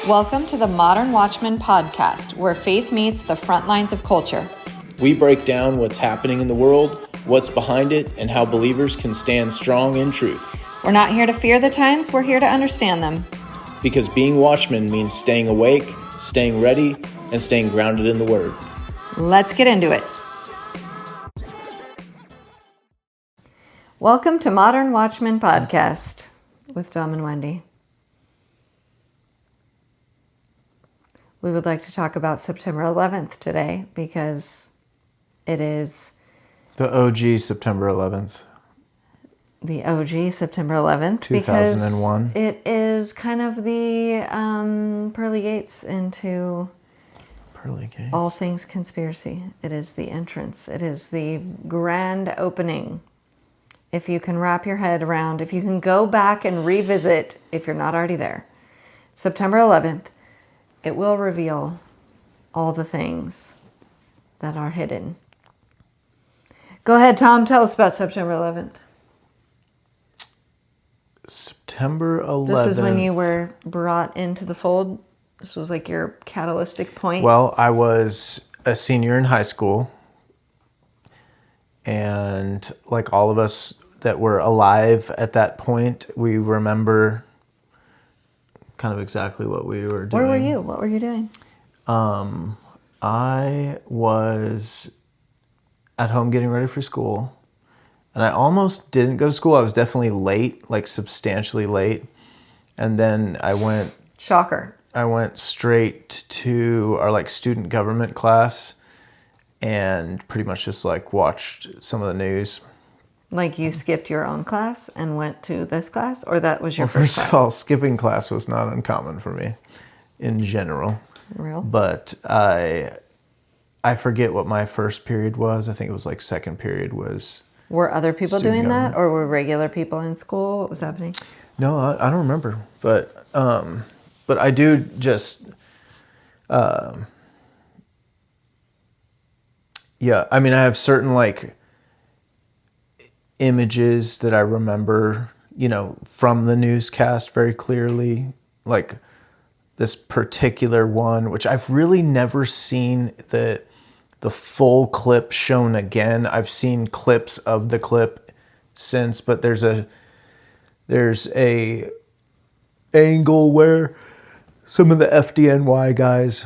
Welcome to the Modern Watchman podcast, where faith meets the front lines of culture. We break down what's happening in the world, what's behind it, and how believers can stand strong in truth. We're not here to fear the times, we're here to understand them. Because being watchmen means staying awake, staying ready, and staying grounded in the Word. Let's get into it. Welcome to Modern Watchman podcast with Dom and Wendy. We would like to talk about September 11th today because it is the OG September 11th. The OG September 11th. 2001. Because it is kind of the pearly gates into all things conspiracy. It is the entrance. It is the grand opening. If you can wrap your head around, if you can go back and revisit, if you're not already there, September 11th, it will reveal all the things that are hidden. Go ahead, Tom. Tell us about September 11th. September 11th. This is when you were brought into the fold. This was like your catalytic point. Well, I was a senior in high school. And like all of us that were alive at that point, we remember kind of exactly what we were doing. Where were you? What were you doing? I was at home getting ready for school. And I almost didn't go to school. I was definitely late, like substantially late. And then I went... Shocker. I went straight to our like student government class and pretty much just like watched some of the news. Like you skipped your own class and went to this class, or that was your first class? First of all, skipping class was not uncommon for me in general. Real? But I forget what my first period was. I think it was like second period was... Were other people doing that, or were regular people in school? What was happening? No, I don't remember. But I do just... Yeah, I mean, I have certain like images that I remember, you know, from the newscast very clearly. Like this particular one, which I've really never seen the full clip shown again. I've seen clips of the clip since, but there's a angle where some of the FDNY guys,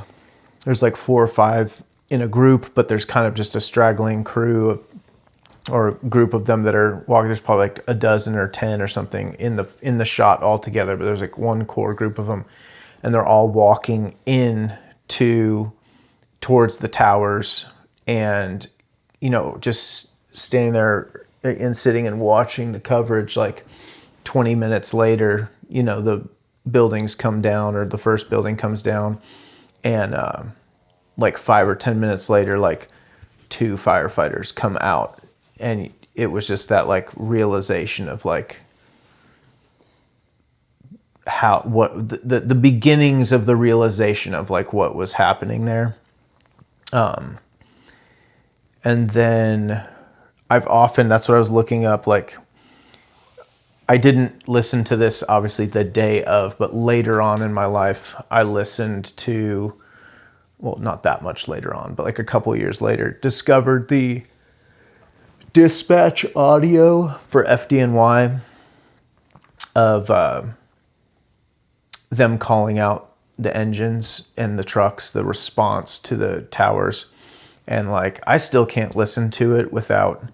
there's like 4 or 5 in a group, but there's kind of just a straggling crew or group of them that are walking. There's probably like a dozen or 10 or something in the shot all together, but there's like one core group of them, and they're all walking towards the towers, and you know, just standing there and sitting and watching the coverage. Like 20 minutes later, you know, the buildings come down, or the first building comes down, and like 5 or 10 minutes later, like 2 firefighters come out. And it was just that like realization of like the beginnings of the realization of like what was happening there. And then that's what I was looking up. Like, I didn't listen to this obviously the day of, but later on in my life, I listened to, well, not that much later on, but like a couple of years later, discovered the dispatch audio for FDNY of them calling out the engines and the trucks, the response to the towers. And like, I still can't listen to it without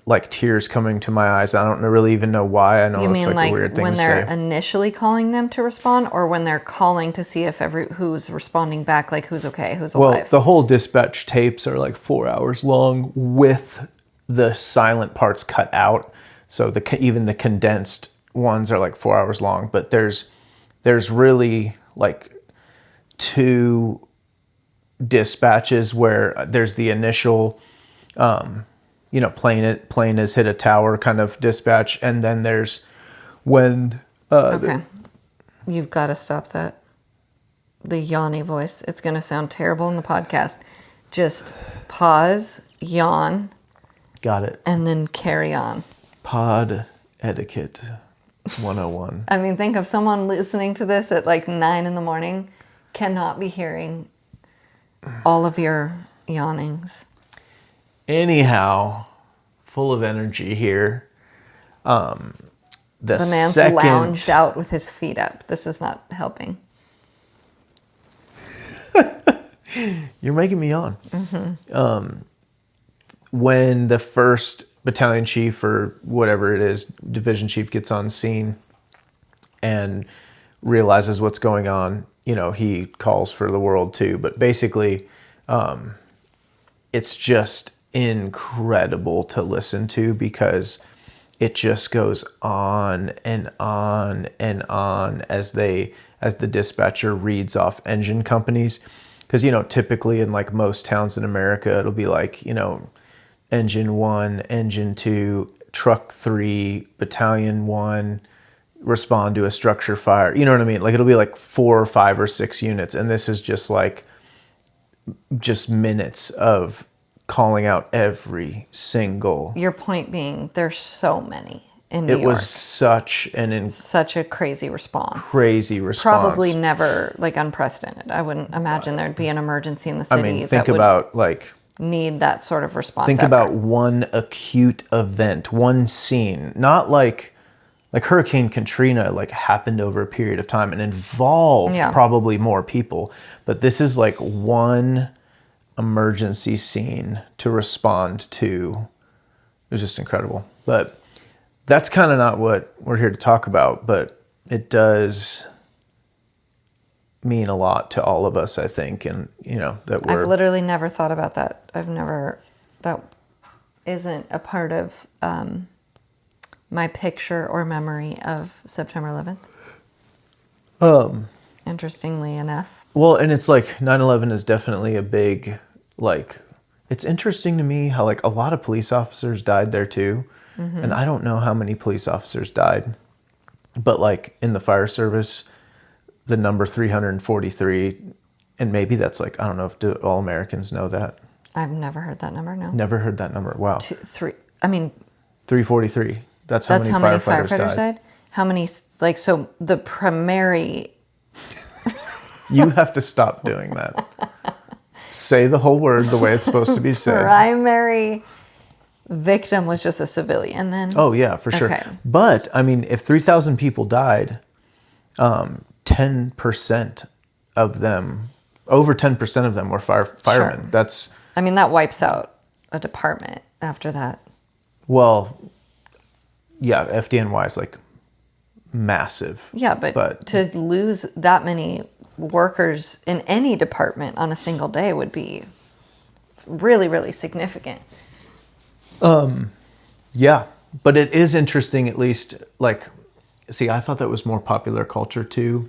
like tears coming to my eyes. I don't really even know why. I know you it's mean like a weird thing to say. when they're initially calling them to respond, or when they're calling to see if who's responding back, like who's okay, who's alive? Well, the whole dispatch tapes are like 4 hours long with the silent parts cut out. So even the condensed ones are like 4 hours long. But there's really like 2 dispatches where there's the initial, you know, plane has hit a tower kind of dispatch, and then there's when okay, you've got to stop that. The yawny voice. It's going to sound terrible in the podcast. Just pause, yawn. Got it. And then carry on. Pod etiquette. 101. I mean, think of someone listening to this at like 9 a.m, cannot be hearing all of your yawnings. Anyhow, full of energy here. The man's second... lounged out with his feet up. This is not helping. You're making me yawn. When the first battalion chief or whatever it is, division chief gets on scene and realizes what's going on, he calls for the world too. But basically, it's just incredible to listen to because it just goes on and on and on as the dispatcher reads off engine companies. Because, typically in like most towns in America, it'll be like, engine 1, engine 2, truck 3, battalion 1, respond to a structure fire. You know what I mean? Like it'll be like 4 or 5 or 6 units. And this is just minutes of calling out every single. Your point being, there's so many in New York. It was such such a crazy response. Probably never like unprecedented. I wouldn't imagine there'd be an emergency in the city. I mean, think about like need that sort of response. Think about one acute event, one scene, not like Hurricane Katrina like happened over a period of time and involved probably more people, but this is like one emergency scene to respond to. It was just incredible. But that's kind of not what we're here to talk about, but it does mean a lot to all of us, I think. And, that I've literally never thought about that. That isn't a part of my picture or memory of September 11th. Interestingly enough. Well, and it's like 9/11 is definitely a big, it's interesting to me how like a lot of police officers died there too. Mm-hmm. And I don't know how many police officers died, but like in the fire service, the number 343, and maybe that's like, I don't know if all Americans know that. I've never heard that number, no. Never heard that number, wow. 343. That's how many firefighters died. How many, so the primary... You have to stop doing that. Say the whole word the way it's supposed to be said. Primary victim was just a civilian then? Oh, yeah, for sure. Okay. But, I mean, if 3,000 people died, 10% of them, over 10% of them were firemen. Sure. That's... I mean, that wipes out a department after that. Well, yeah, FDNY is like massive. Yeah, but to lose that many workers in any department on a single day would be really, really significant. Yeah, but it is interesting, at least, I thought that was more popular culture too,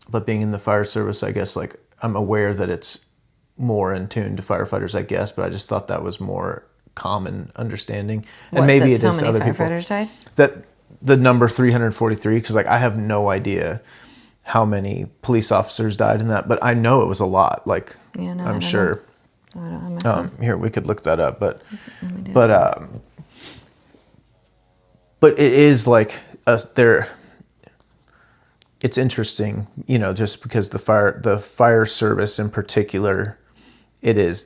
but being in the fire service, I guess, I'm aware that it's more in tune to firefighters, I guess, but I just thought that was more common understanding. And maybe it is to other people. So many firefighters died? That the number 343, because I have no idea how many police officers died in that, but I know it was a lot. I'm sure. I don't have my phone. Here, we could look that up, but it is it's interesting, just because the fire service in particular, it is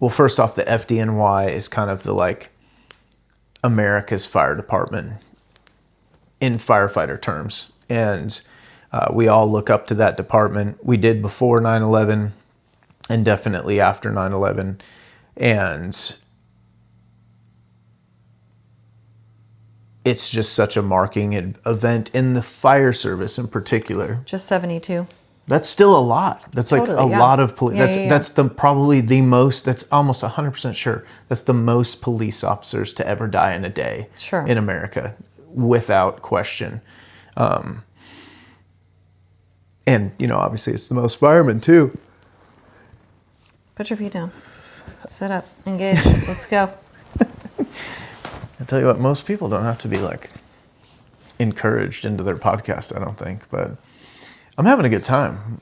first off, the FDNY is kind of the America's fire department in firefighter terms. And we all look up to that department. We did before 9/11 and definitely after 9/11. And it's just such a marking event in the fire service in particular. Just 72. That's still a lot. That's totally, a lot of police. That's probably the most, that's almost 100% sure. That's the most police officers to ever die in a day in America, without question. And, obviously it's the most firemen too. Put your feet down. Sit up. Engage. Let's go. I tell you what, most people don't have to be encouraged into their podcast, I don't think, but I'm having a good time.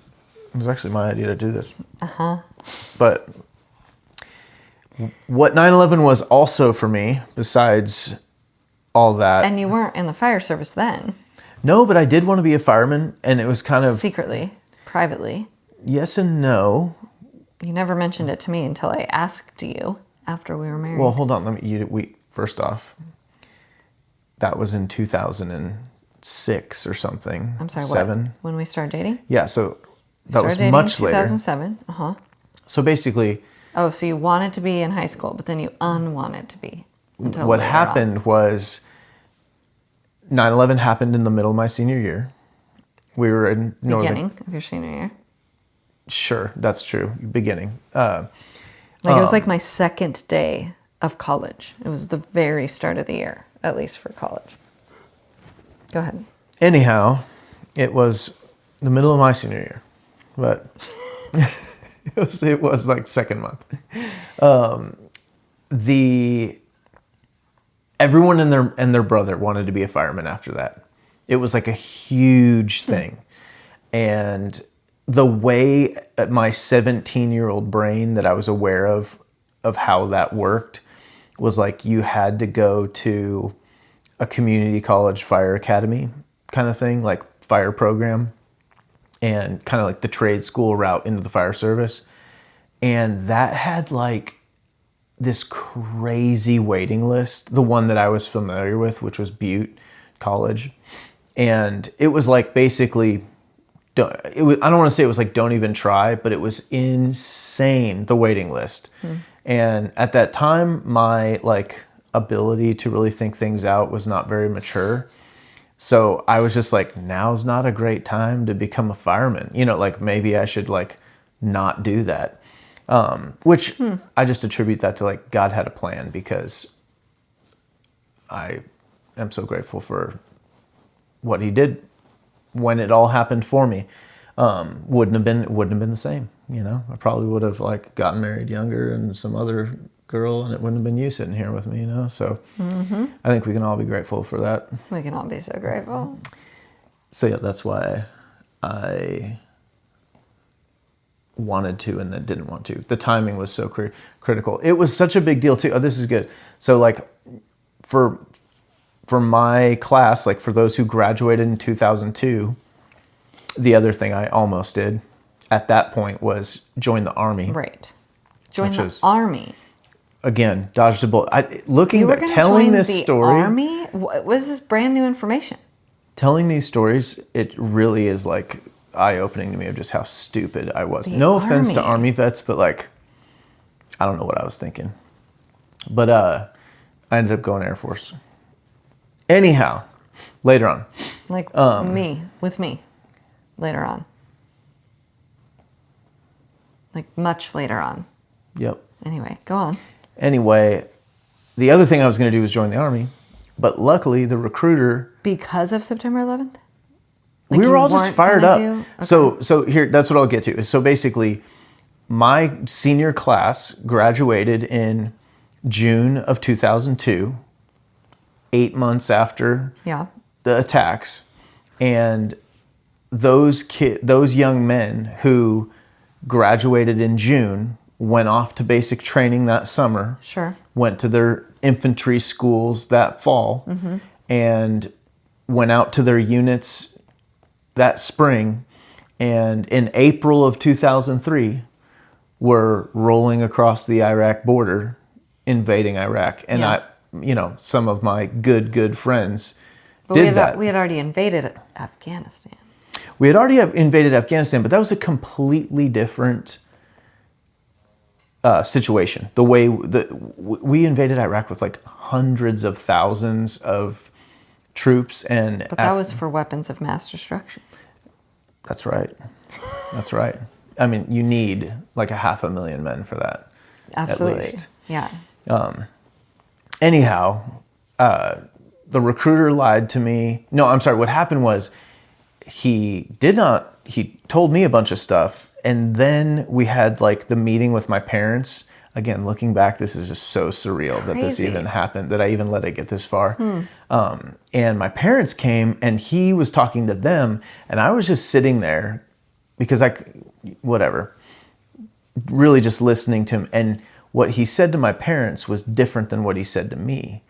It was actually my idea to do this. But what 9/11 was also for me, besides all that. And you weren't in the fire service then. No, but I did want to be a fireman, and it was kind of Secretly, privately. yes and no. You never mentioned it to me until I asked you after we were married. Well, hold on. First off, that was in 2006 or something. I'm sorry, Seven. what? When we started dating? Yeah, so that was Started dating much in later. 2007. Uh-huh. So basically, Oh, so you wanted to be in high school, but then you unwanted to be until what later happened was 9/11 happened in the middle of my senior year. We were in on. Beginning of your senior year. Sure, that's true. Beginning. It was like my second day of college. It was the very start of the year, at least for college. Go ahead. Anyhow, it was the middle of my senior year, but it was like second month. Everyone and their brother wanted to be a fireman after that. It was like a huge thing. And the way my 17-year-old brain that I was aware of how that worked was like you had to go to a community college fire academy kind of thing, like fire program, and kind of like the trade school route into the fire service. And that had like this crazy waiting list, the one that I was familiar with, which was Butte College. And it was like basically, I don't want to say it was like don't even try, but it was insane, the waiting list. And at that time, my like ability to really think things out was not very mature. So I was just like, now's not a great time to become a fireman. You know, like maybe I should like not do that. Which I just attribute that to like God had a plan, because I am so grateful for what he did when it all happened for me. Wouldn't have been the same, you know. I probably would have like gotten married younger and some other girl, and it wouldn't have been you sitting here with me, you know. So I think we can all be grateful for that. We can all be so grateful. So yeah, that's why I wanted to and then didn't want to. The timing was so critical. It was such a big deal too. Oh, this is good. So like for my class, like for those who graduated in 2002, the other thing I almost did at that point was join the Army. Right. Join the Army. Again, dodged a bullet. You were going to join the story, Army? What is this brand new information? Telling these stories, it really is like eye-opening to me of just how stupid I was. The No offense to Army. Army vets, but like, I don't know what I was thinking. But I ended up going Air Force. Anyhow, later on. Like with me, later on. Like much later on. Yep. Anyway, go on. Anyway, the other thing I was going to do was join the Army, but luckily the recruiter... Because of September 11th? we were all just fired up. Okay. So here, that's what I'll get to. So basically, my senior class graduated in June of 2002, 8 months after the attacks, and those young men who graduated in June went off to basic training that summer. Sure. Went to their infantry schools that fall, and went out to their units that spring. And in April of 2003, were rolling across the Iraq border, invading Iraq. And some of my good friends did that. We had already invaded Afghanistan. We had already invaded Afghanistan, but that was a completely different situation. The way we invaded Iraq with like hundreds of thousands of troops, and but that was for weapons of mass destruction. That's right. That's right. I mean, you need like 500,000 men for that. Absolutely. At least. Yeah. Anyhow, the recruiter lied to me. No, I'm sorry. What happened was he told me a bunch of stuff. And then we had like the meeting with my parents. Again, looking back, this is just so surreal that this even happened, that I even let it get this far. And my parents came and he was talking to them, and I was just sitting there because really just listening to him. And what he said to my parents was different than what he said to me.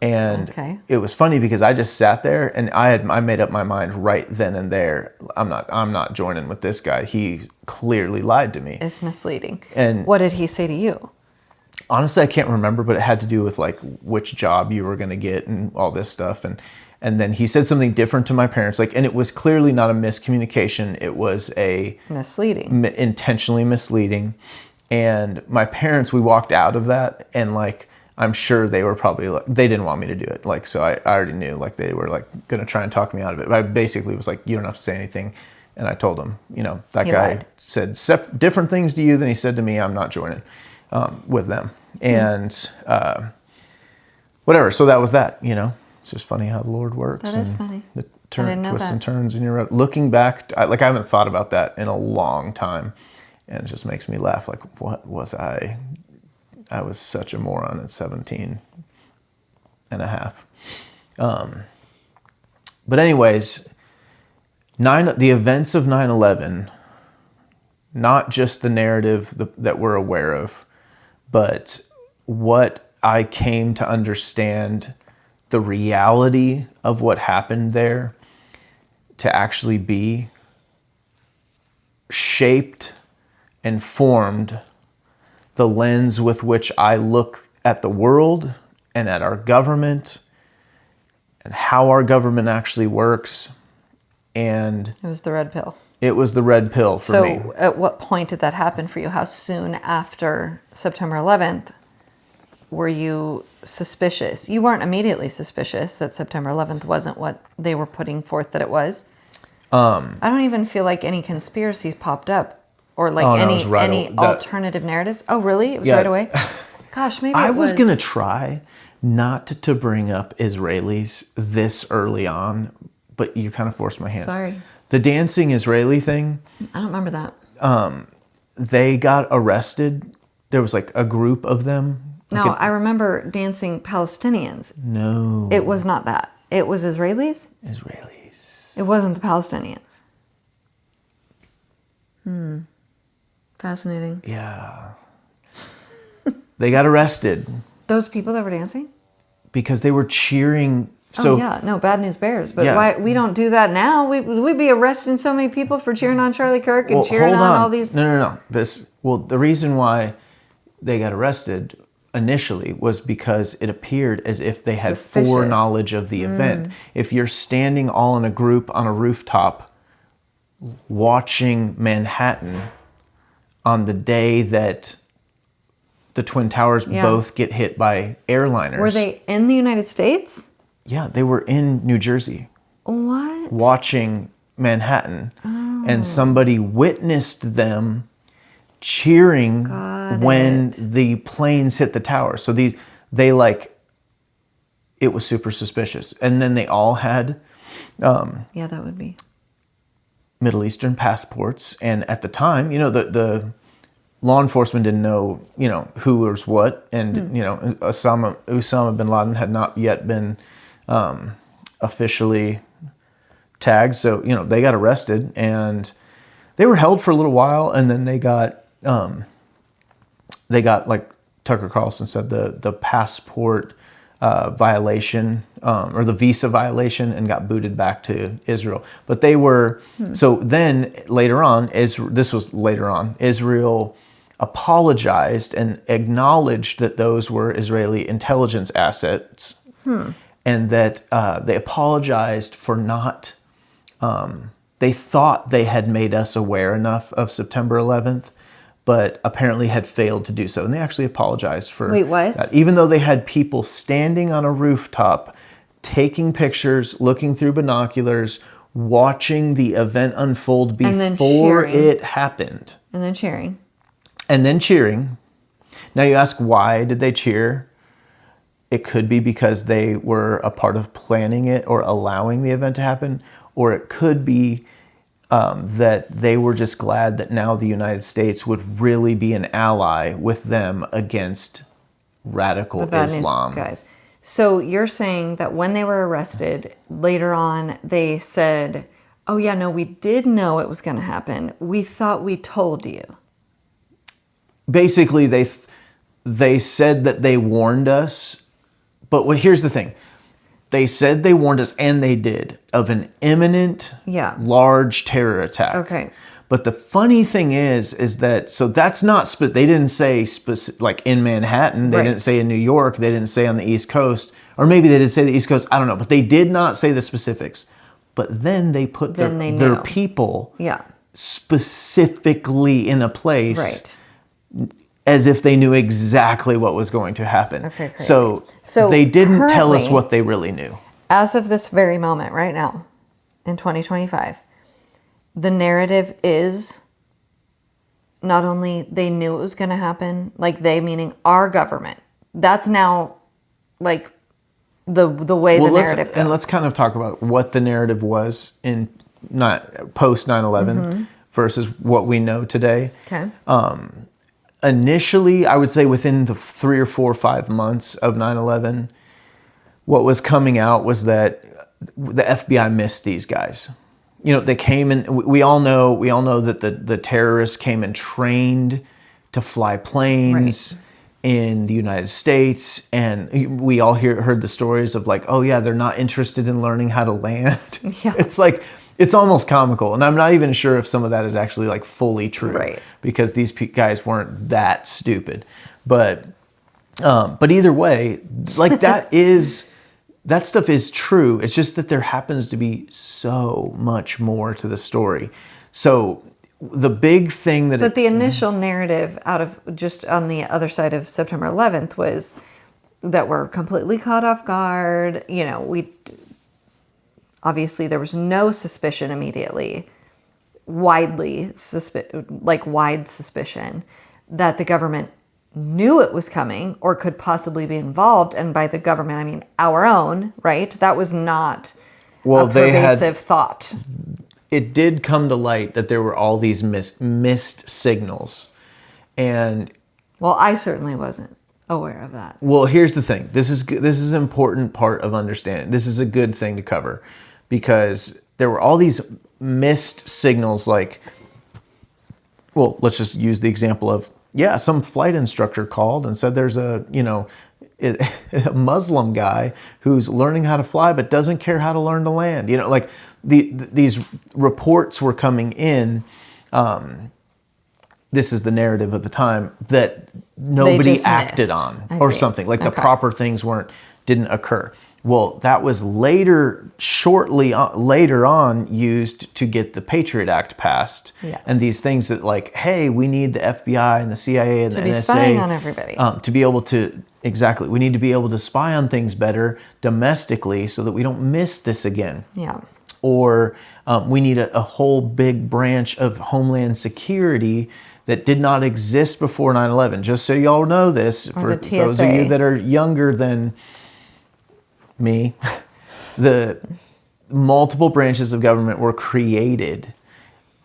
And Okay. it was funny because I just sat there and I made up my mind right then and there. I'm not joining with this guy. He clearly lied to me. It's misleading. And what did he say to you? honestly, I can't remember, but it had to do with like which job you were going to get and all this stuff. And then he said something different to my parents, like, and it was clearly not a miscommunication. It was a Misleading. intentionally misleading. And my parents, we walked out of that, and like, I'm sure they were probably like, they didn't want me to do it. Like, so I already knew, like, they were like going to try and talk me out of it. But I basically was like, you don't have to say anything. And I told him, that He guy lied. said different things to you than he said to me. I'm not joining with them. And whatever. So that was that, It's just funny how the Lord works. That is and funny. The didn't know twists that. and turns in your road. Looking back, I haven't thought about that in a long time. And it just makes me laugh. Like, what was I? I was such a moron at 17 and a half. But anyways, the events of 9/11, not just the narrative that we're aware of, but what I came to understand, the reality of what happened there, to actually be shaped and formed the lens with which I look at the world and at our government and how our government actually works. And It was the red pill. it was the red pill for me. So at what point did that happen for you? How soon after September 11th were you suspicious? You weren't immediately suspicious that September 11th wasn't what they were putting forth that it was. I don't even feel like any conspiracies popped up or like it was right any alternative narratives. Oh, really? It was Yeah. right away? Gosh, maybe I it was going to try not to bring up Israelis this early on, but you kind of forced my hand. Sorry. The dancing Israeli thing, I don't remember that. they got arrested. There was like a group of them. No, I remember dancing Palestinians. No. It was not that. It was Israelis. Israelis. It wasn't the Palestinians. Fascinating. Yeah. They got arrested Those people that were dancing? because they were cheering. So Oh, yeah. No, bad news bears. But Yeah. why we don't do that now? We'd be arresting so many people for cheering on Charlie Kirk and cheering on all these. No. The reason why they got arrested initially was because it appeared as if they had Suspicious. foreknowledge of the event. If you're standing all in a group on a rooftop watching Manhattan on the day that the Twin Towers Yeah. both get hit by airliners. Were they in the United States? Yeah, they were in New Jersey What? watching Manhattan, and somebody witnessed them cheering when the planes hit the tower. So they like, it was super suspicious. And then they all had Yeah, that would be. Middle Eastern passports, and at the time, the law enforcement didn't know, who was what, and Osama bin Laden had not yet been officially tagged. So, they got arrested and they were held for a little while, and then they got like Tucker Carlson said, the passport violation or the visa violation, and got booted back to Israel. But they were, so then later on, Israel apologized and acknowledged that those were Israeli intelligence assets, and that they apologized for not, they thought they had made us aware enough of September 11th, but apparently had failed to do so. And they actually apologized for Wait, what? that. Even though they had people standing on a rooftop, taking pictures, looking through binoculars, watching the event unfold And then before cheering. it happened. And then cheering. And then cheering. Now you ask, why did they cheer? It could be because they were a part of planning it or allowing the event to happen. Or it could be that they were just glad that now the United States would really be an ally with them against radical The bad Islam. news guys. So you're saying that when they were arrested, later on they said, oh yeah, no, we did know it was going to happen. We thought we told you. Basically, they said that they warned us, But here's the thing. They said they warned us, and they did, of an imminent, large terror attack. Okay. But the funny thing is that, so that's not, they didn't say like in Manhattan, they didn't say in New York, they didn't say on the East Coast, or maybe they did say the East Coast, I don't know, but they did not say the specifics. But then they put their people specifically in a place as if they knew exactly what was going to happen. Okay, crazy. So they didn't tell us what they really knew. As of this very moment, right now, in 2025, the narrative is not only they knew it was going to happen, like they meaning our government. That's now like the way the narrative goes. And let's kind of talk about what the narrative was in post 9/11 versus what we know today. Okay. Initially, I would say within the 3 or 4 or 5 months of 9/11, what was coming out was that the FBI missed these guys. You know, they came in. We all know that the terrorists came and trained to fly planes in the United States, and we all heard the stories of like, oh yeah, they're not interested in learning how to land. Yeah. It's like, it's almost comical, and I'm not even sure if some of that is actually like fully true, because these guys weren't that stupid. But either way, like that stuff is true. It's just that there happens to be so much more to the story. So the big thing that... But the initial narrative out of just on the other side of September 11th was that we're completely caught off guard. You know, obviously there was no suspicion immediately, wide suspicion that the government knew it was coming or could possibly be involved. And by the government, I mean our own, right? That was not a pervasive thought. It did come to light that there were all these missed signals. And... Well, I certainly wasn't aware of that. Well, here's the thing. This is an important part of understanding. This is a good thing to cover, because there were all these missed signals, like, well, let's just use the example of, some flight instructor called and said there's a Muslim guy who's learning how to fly but doesn't care how to learn to land. You know, like these reports were coming in. This is the narrative of the time, that nobody acted on or something. Like the proper things didn't occur. Well, that was later on used to get the Patriot Act passed. Yes. And these things that like, hey, we need the FBI and the CIA and the NSA to be spying on everybody. To be able to, exactly, we need to be able to spy on things better domestically so that we don't miss this again. Yeah. Or we need a whole big branch of Homeland Security that did not exist before 9/11. Just so y'all know this, for those of you that are younger than me, the multiple branches of government were created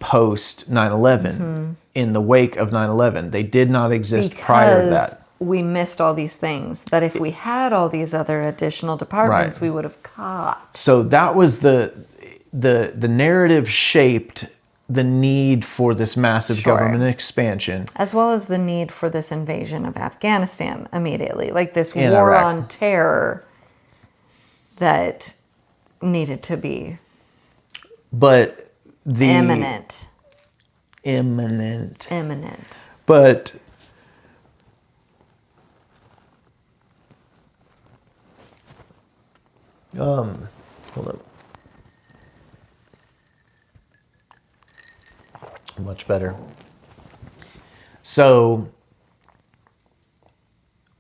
post 9/11 in the wake of 9/11. They did not exist prior to that. We missed all these things that if we had all these other additional departments, we would have caught. So that was the narrative shaped the need for this massive government expansion, as well as the need for this invasion of Afghanistan immediately, like this war on terror that needed to be imminent. But hold up. Much better. So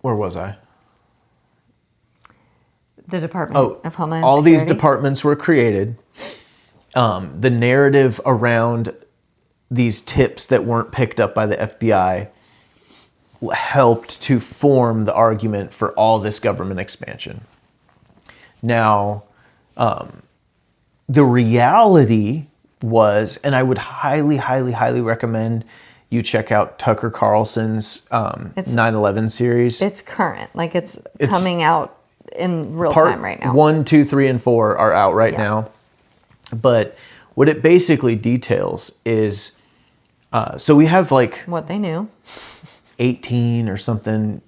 where was I? The Department of Homeland Security. All these departments were created. The narrative around these tips that weren't picked up by the FBI helped to form the argument for all this government expansion. Now, the reality was, and I would highly, highly, highly recommend you check out Tucker Carlson's 9/11 series. It's current. Like it's coming out in real time right now. 1, 2, 3, and 4 are out right now. But what it basically details is, so we have like... what they knew. 18 or something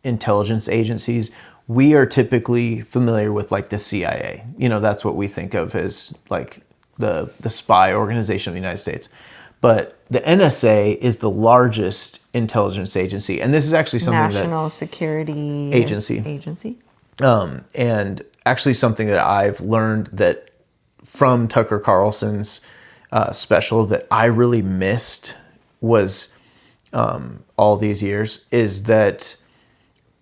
intelligence agencies. we are typically familiar with like the CIA. You know, that's what we think of as like the spy organization of the United States. But the NSA is the largest intelligence agency, and this is actually something National Security Agency. And actually something that I've learned that from Tucker Carlson's special that I really missed was all these years is that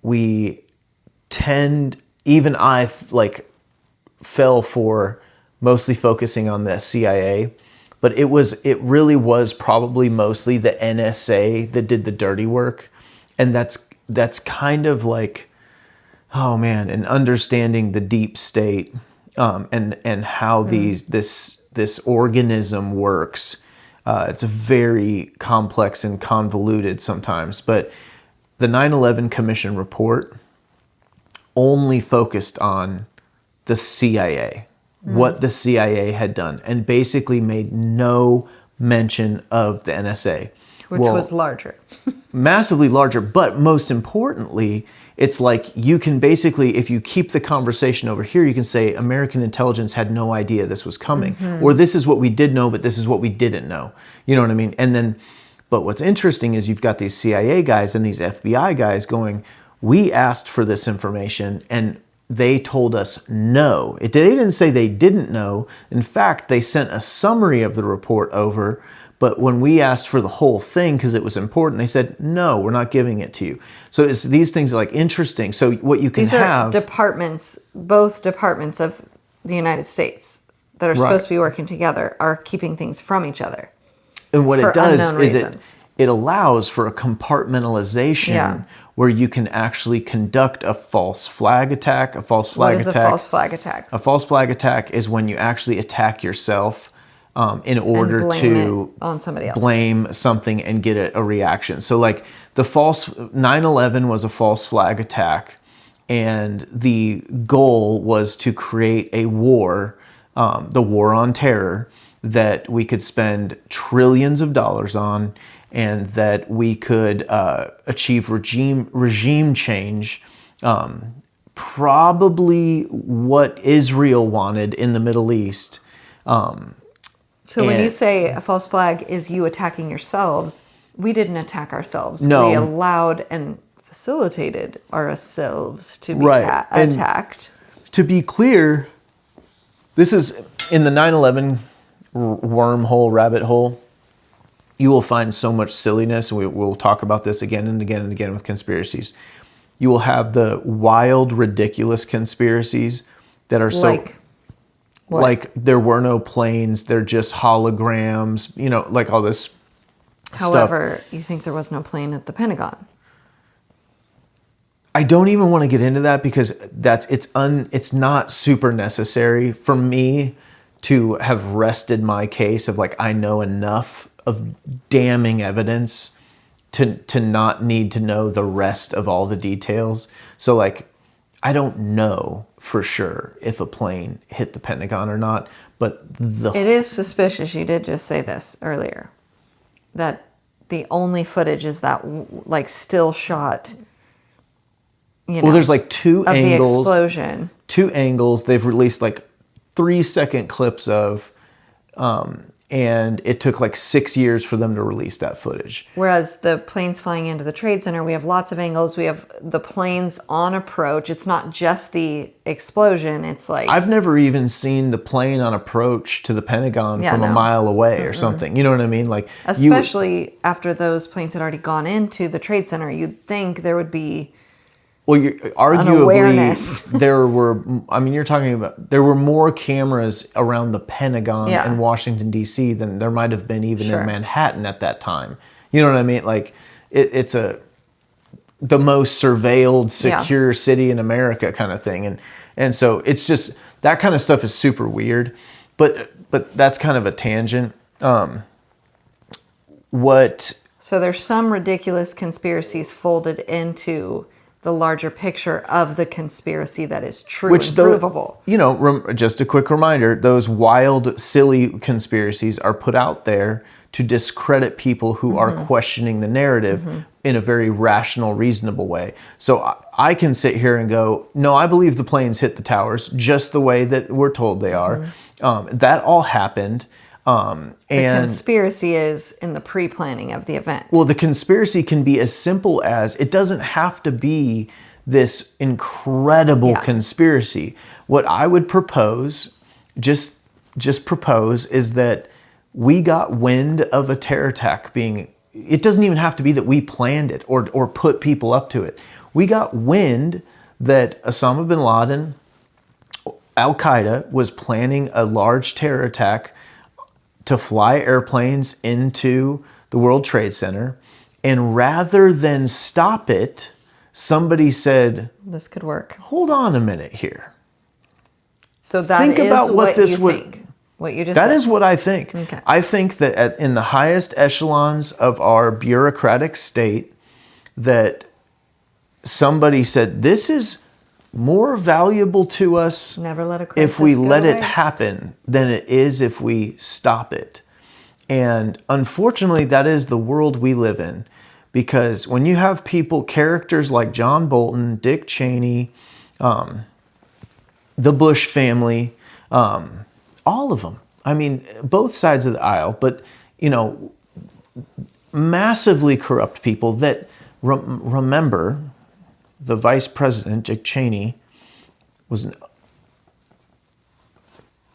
we tend, even I like fell for mostly focusing on the CIA, but it really was probably mostly the NSA that did the dirty work. And that's kind of like, oh man, and understanding the deep state and how this organism works. It's very complex and convoluted sometimes, but the 9/11 Commission report only focused on the CIA, what the CIA had done, and basically made no mention of the NSA. Which was larger. Massively larger, but most importantly, it's like you can basically, if you keep the conversation over here, you can say American intelligence had no idea this was coming, or this is what we did know, but this is what we didn't know. You know what I mean? And then, but what's interesting is you've got these CIA guys and these FBI guys going, we asked for this information and they told us no. They didn't say they didn't know. In fact, they sent a summary of the report over. But when we asked for the whole thing because it was important, they said, no, we're not giving it to you. So it's, these things are like interesting. So what you can These are departments, both departments of the United States that are supposed to be working together are keeping things from each other. And what it does is reasons. it allows for a compartmentalization where you can actually conduct a false flag attack. A false flag attack. What is a false flag attack? A false flag attack is when you actually attack yourself in order to on somebody else. Blame something and get a reaction. So like the 9/11 was a false flag attack, and the goal was to create a war, the war on terror, that we could spend trillions of dollars on, and that we could achieve regime change, probably what Israel wanted in the Middle East. So when you say a false flag is you attacking yourselves, we didn't attack ourselves. No. We allowed and facilitated ourselves to be attacked. To be clear, this is in the 9/11 wormhole, rabbit hole. You will find so much silliness, and we'll talk about this again and again and again with conspiracies. You will have the wild, ridiculous conspiracies that are like there were no planes, they're just holograms, you know, like all this However, stuff. You think there was no plane at the Pentagon. I don't even want to get into that because it's not super necessary for me to have rested my case of like I know enough of damning evidence to not need to know the rest of all the details. So like I don't know for sure if a plane hit the Pentagon or not, but it is suspicious. You did just say this earlier, that the only footage is that like still shot. Well, there's like two angles. The explosion. Two angles. They've released like 3-second clips of, and it took like 6 years for them to release that footage. Whereas the planes flying into the Trade Center, we have lots of angles. We have the planes on approach. It's not just the explosion. It's like... I've never even seen the plane on approach to the Pentagon from a mile away or something. You know what I mean? Like, especially after those planes had already gone into the Trade Center, you'd think there would be... Well, arguably, you're talking about, there were more cameras around the Pentagon in Washington, D.C. than there might have been even in Manhattan at that time. You know what I mean? Like, it's the most surveilled, secure city in America kind of thing. And so it's just, that kind of stuff is super weird. But that's kind of a tangent. So there's some ridiculous conspiracies folded into the larger picture of the conspiracy that is true Which and provable. Just a quick reminder, those wild, silly conspiracies are put out there to discredit people who are questioning the narrative in a very rational, reasonable way. So I can sit here and go, no, I believe the planes hit the towers just the way that we're told they are. That all happened. The conspiracy is in the pre-planning of the event. Well, the conspiracy can be as simple as, it doesn't have to be this incredible conspiracy. What I would propose, just propose, is that we got wind of a terror attack being, it doesn't even have to be that we planned it or put people up to it. We got wind that Osama bin Laden, Al-Qaeda, was planning a large terror attack to fly airplanes into the World Trade Center. And rather than stop it, somebody said, this could work. Hold on a minute here. So that think is about what this you would think. What you just That said. is what I think. Okay. I think that in the highest echelons of our bureaucratic state, that somebody said, this is more valuable to us Never let a crisis if we go let to it waste. happen than it is if we stop it. And unfortunately, that is the world we live in. Because when you have characters like John Bolton, Dick Cheney, the Bush family, all of them. I mean, both sides of the aisle, but, massively corrupt people that remember the vice president, Dick Cheney, was an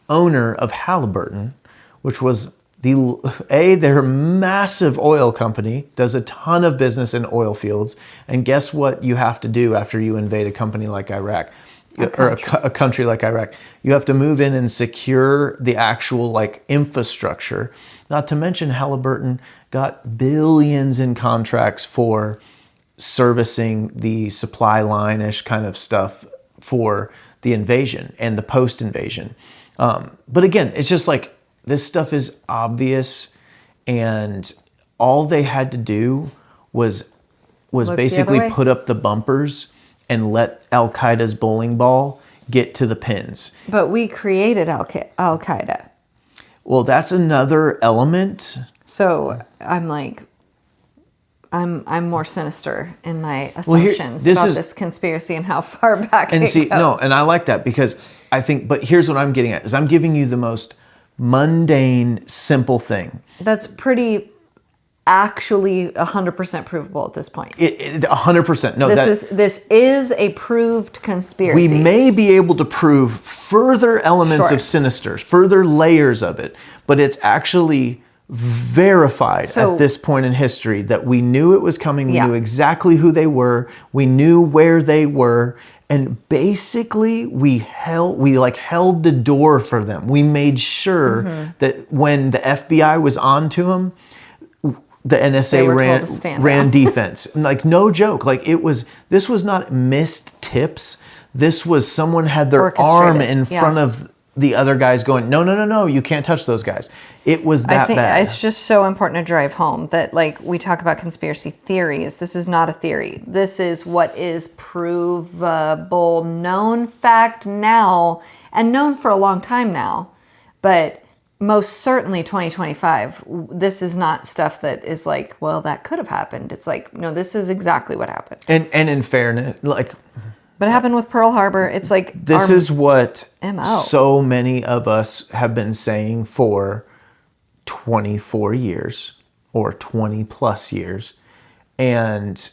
owner of Halliburton, which was their massive oil company, does a ton of business in oil fields. And guess what you have to do after you invade a company like Iraq? Or a country like Iraq? You have to move in and secure the actual infrastructure. Not to mention Halliburton got billions in contracts for servicing the supply line-ish kind of stuff for the invasion and the post-invasion. But again, it's just this stuff is obvious, and all they had to do was basically put up the bumpers and let Al-Qaeda's bowling ball get to the pins. But we created Al-Qaeda. Well, that's another element. So I'm more sinister in my assumptions about this conspiracy and how far back it goes. No, and I like that because I think, but here's what I'm getting at, is I'm giving you the most mundane, simple thing. That's pretty actually 100% provable at this point. 100%. No, this is a proved conspiracy. We may be able to prove further elements of sinister, further layers of it, but it's actually verified at this point in history that we knew it was coming. We knew exactly who they were. We knew where they were. And basically we held the door for them. We made sure that when the FBI was onto them, the NSA ran defense. No joke. This was not missed tips. This was someone had their arm in front of the other guys going, no, you can't touch those guys. It was that bad. I think it's just so important to drive home that we talk about conspiracy theories. This is not a theory. This is what is provable, known fact now, and known for a long time now. But most certainly 2025, this is not stuff that is well, that could have happened. It's no, this is exactly what happened. And in fairness, but it happened with Pearl Harbor. It's this is what MO. So many of us have been saying for 24 years or 20 plus years. And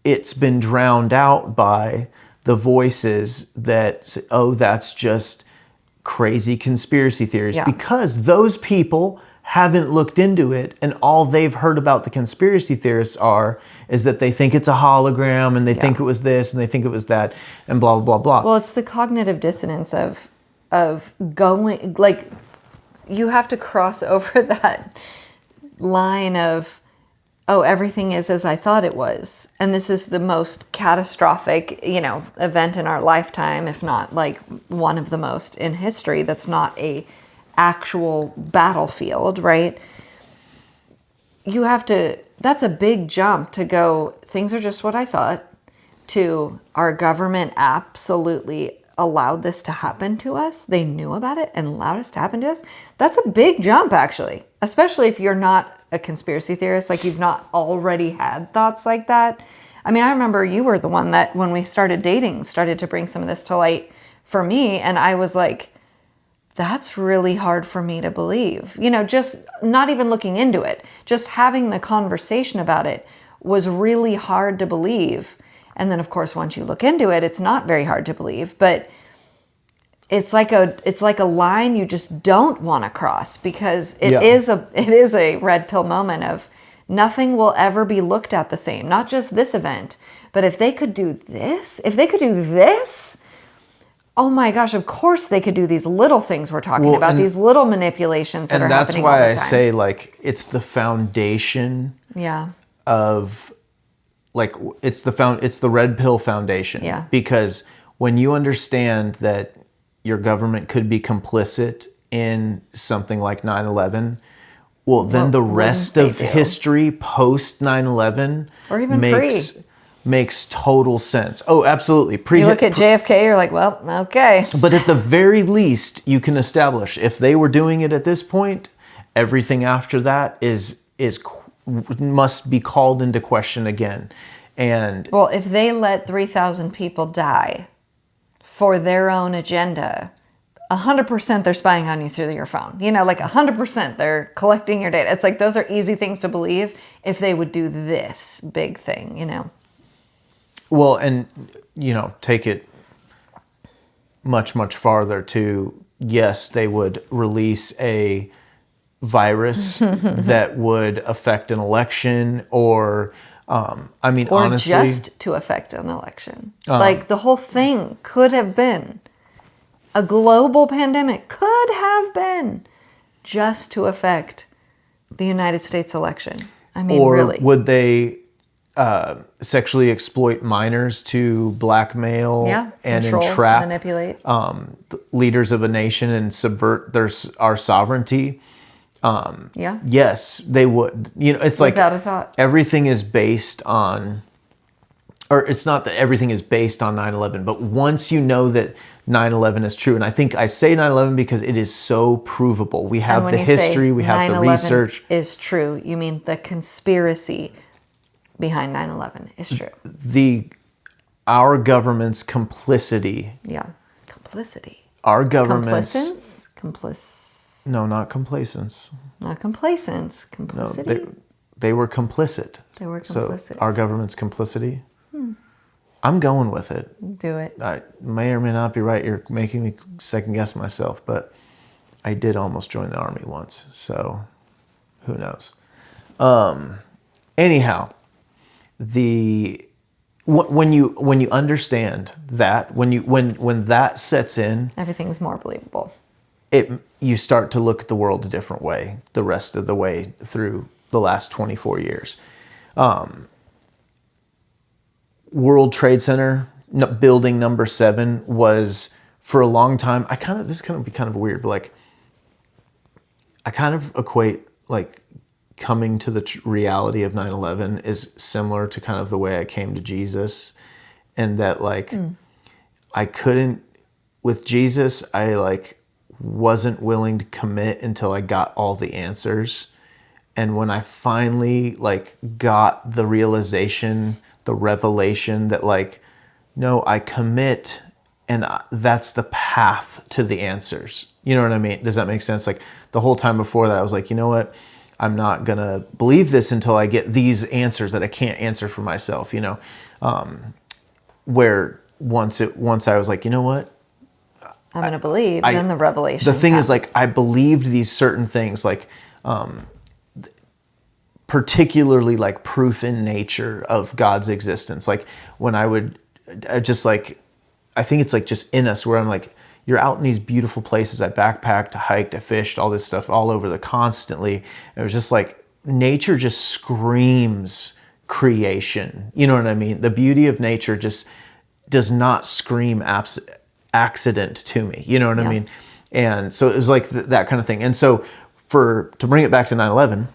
it's been drowned out by the voices that say, oh, that's just crazy conspiracy theories. Because those people haven't looked into it, and all they've heard about the conspiracy theorists is that they think it's a hologram, and they think it was this, and they think it was that, and blah, blah, blah, blah. Well, it's the cognitive dissonance of going, you have to cross over that line of, oh, everything is as I thought it was. And this is the most catastrophic, event in our lifetime, if not one of the most in history. That's not a actual battlefield, right? That's a big jump to go, things are just what I thought. to our government absolutely allowed this to happen to us. They knew about it and allowed us to happen to us. That's a big jump, actually, especially if you're not a conspiracy theorist, like you've not already had thoughts like that. I mean, I remember you were the one that when we started dating started to bring some of this to light for me. And I was like, that's really hard for me to believe. You know, just not even looking into it, just having the conversation about it was really hard to believe. And then, of course, once you look into it, it's not very hard to believe. But it's like a line you just don't want to cross, because it is a red pill moment of nothing will ever be looked at the same. Not just this event, but if they could do this, oh my gosh, of course they could do these little things we're talking about, these little manipulations that are happening all the time. And that's why I say, like, it's the foundation of, like, it's the red pill foundation. Yeah. Because when you understand that your government could be complicit in something like 9/11, well, then the rest of history post 9/11 or even makes total sense. Oh, absolutely. You look at JFK, you're like, well, okay. But at the very least, you can establish if they were doing it at this point, everything after that must be called into question again. And well, if they let 3,000 people die for their own agenda, 100% they're spying on you through your phone. You know, like 100% they're collecting your data. It's like those are easy things to believe if they would do this big thing, you know. Well, and, you know, take it much, much farther to, yes, they would release a virus that would affect an election or, I mean, or honestly. just to affect an election. Like the whole thing could have been a global pandemic, could have been just to affect the United States election. I mean, or really. Would they sexually exploit minors to blackmail and control, entrap manipulate leaders of a nation and subvert our sovereignty? Yes, they would. You know, it's without like a thought. Everything is based on, or it's not that everything is based on 9/11, but once you know that 9/11 is true, and I think I say 9/11 because it is so provable. We have the history, we have the research. Is true. You mean the conspiracy behind 9/11 is true. Our government's complicity. Yeah, complicity. Our government's No, not complacence. Not complacence. Complicity. No, they were complicit. They were complicit. So our government's complicity. I'm going with it. Do it. I may or may not be right. You're making me second guess myself, but I did almost join the army once, so who knows? Anyhow, when you understand that, when that sets in, everything's more believable. You start to look at the world a different way the rest of the way through the last 24 years. World Trade Center building number 7 was, for a long time, this is going to be kind of weird, but like, I kind of equate like coming to the reality of 9/11 is similar to kind of the way I came to Jesus, and that like I couldn't, with Jesus, I like wasn't willing to commit until I got all the answers. And when I finally like got the realization, the revelation that like, no, I commit, and that's the path to the answers. You know what I mean? Does that make sense? Like the whole time before that, I was like, you know what? I'm not gonna believe this until I get these answers that I can't answer for myself, you know? Where once I was like, you know what? I'm going to believe, then the revelation The thing comes. is, like, I believed these certain things, like, particularly, like, proof in nature of God's existence. Like, when I just, like, I think it's, like, just in us, where I'm, like, you're out in these beautiful places. I backpacked, I hiked, I fished, all this stuff all over constantly. And it was just, like, nature just screams creation. You know what I mean? The beauty of nature just does not scream accident to me, you know what I mean? And so it was like that kind of thing. And so to bring it back to 9/11,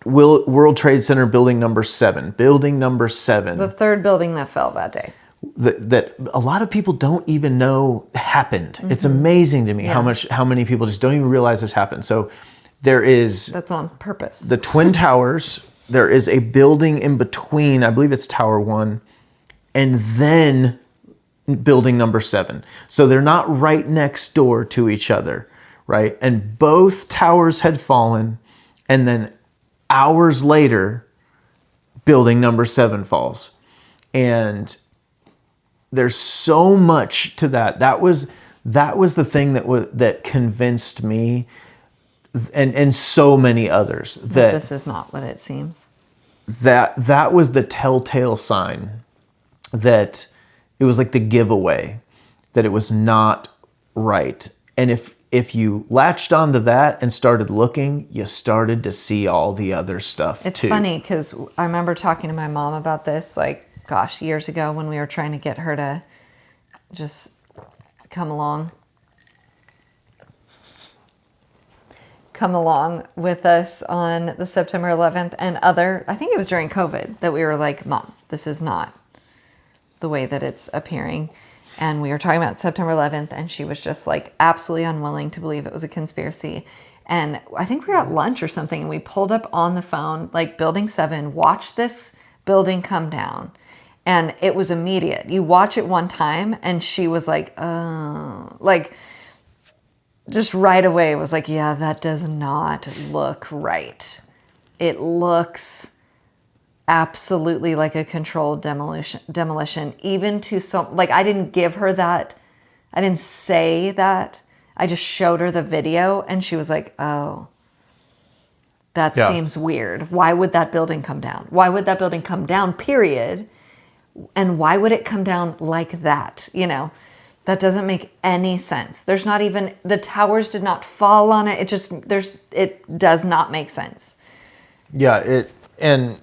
World Trade Center building number 7. Building number 7. The third building that fell that day. That a lot of people don't even know happened. It's amazing to me how many people just don't even realize this happened. So that's on purpose. The Twin Towers, there is a building in between, I believe it's Tower 1, and then building number 7. So they're not right next door to each other, right? And both towers had fallen, and then hours later, building number 7 falls. And there's so much to that. That was the thing that convinced me and so many others that this is not what it seems. That was the telltale sign that it was like the giveaway that it was not right. And if you latched onto that and started looking, you started to see all the other stuff too. It's funny because I remember talking to my mom about this, like, gosh, years ago when we were trying to get her to just come along with us on the September 11th and I think it was during COVID that we were like, Mom, this is not the way that it's appearing. And we were talking about September 11th and she was just like absolutely unwilling to believe it was a conspiracy. And I think we were at lunch or something and we pulled up on the phone, like building 7, watch this building come down. And it was immediate. You watch it one time and she was like, oh, like just right away was like, yeah, that does not look right. It looks absolutely like a controlled demolition, even to some, like I didn't give her that. I didn't say that. I just showed her the video and she was like, oh, that seems weird. Why would that building come down? Why would that building come down, period? And why would it come down like that? You know, that doesn't make any sense. There's not even, the towers did not fall on it. It does not make sense. Yeah. And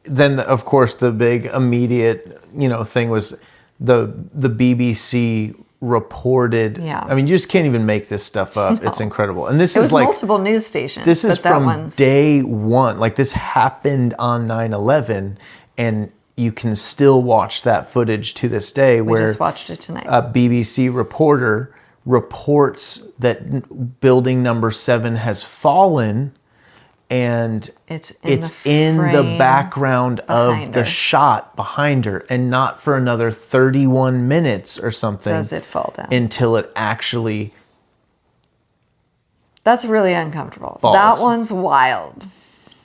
then of course the big immediate, thing was the BBC reported. Yeah. I mean, you just can't even make this stuff up. No. It's incredible. And this it is was like multiple news stations. This is from day one. Like this happened on 9/11 and you can still watch that footage to this day. We just watched it tonight. A BBC reporter reports that building number 7 has fallen, and it's in the background of the shot behind her, and not for another 31 minutes or something. Does it fall down until it actually? That's really uncomfortable. Falls. That one's wild.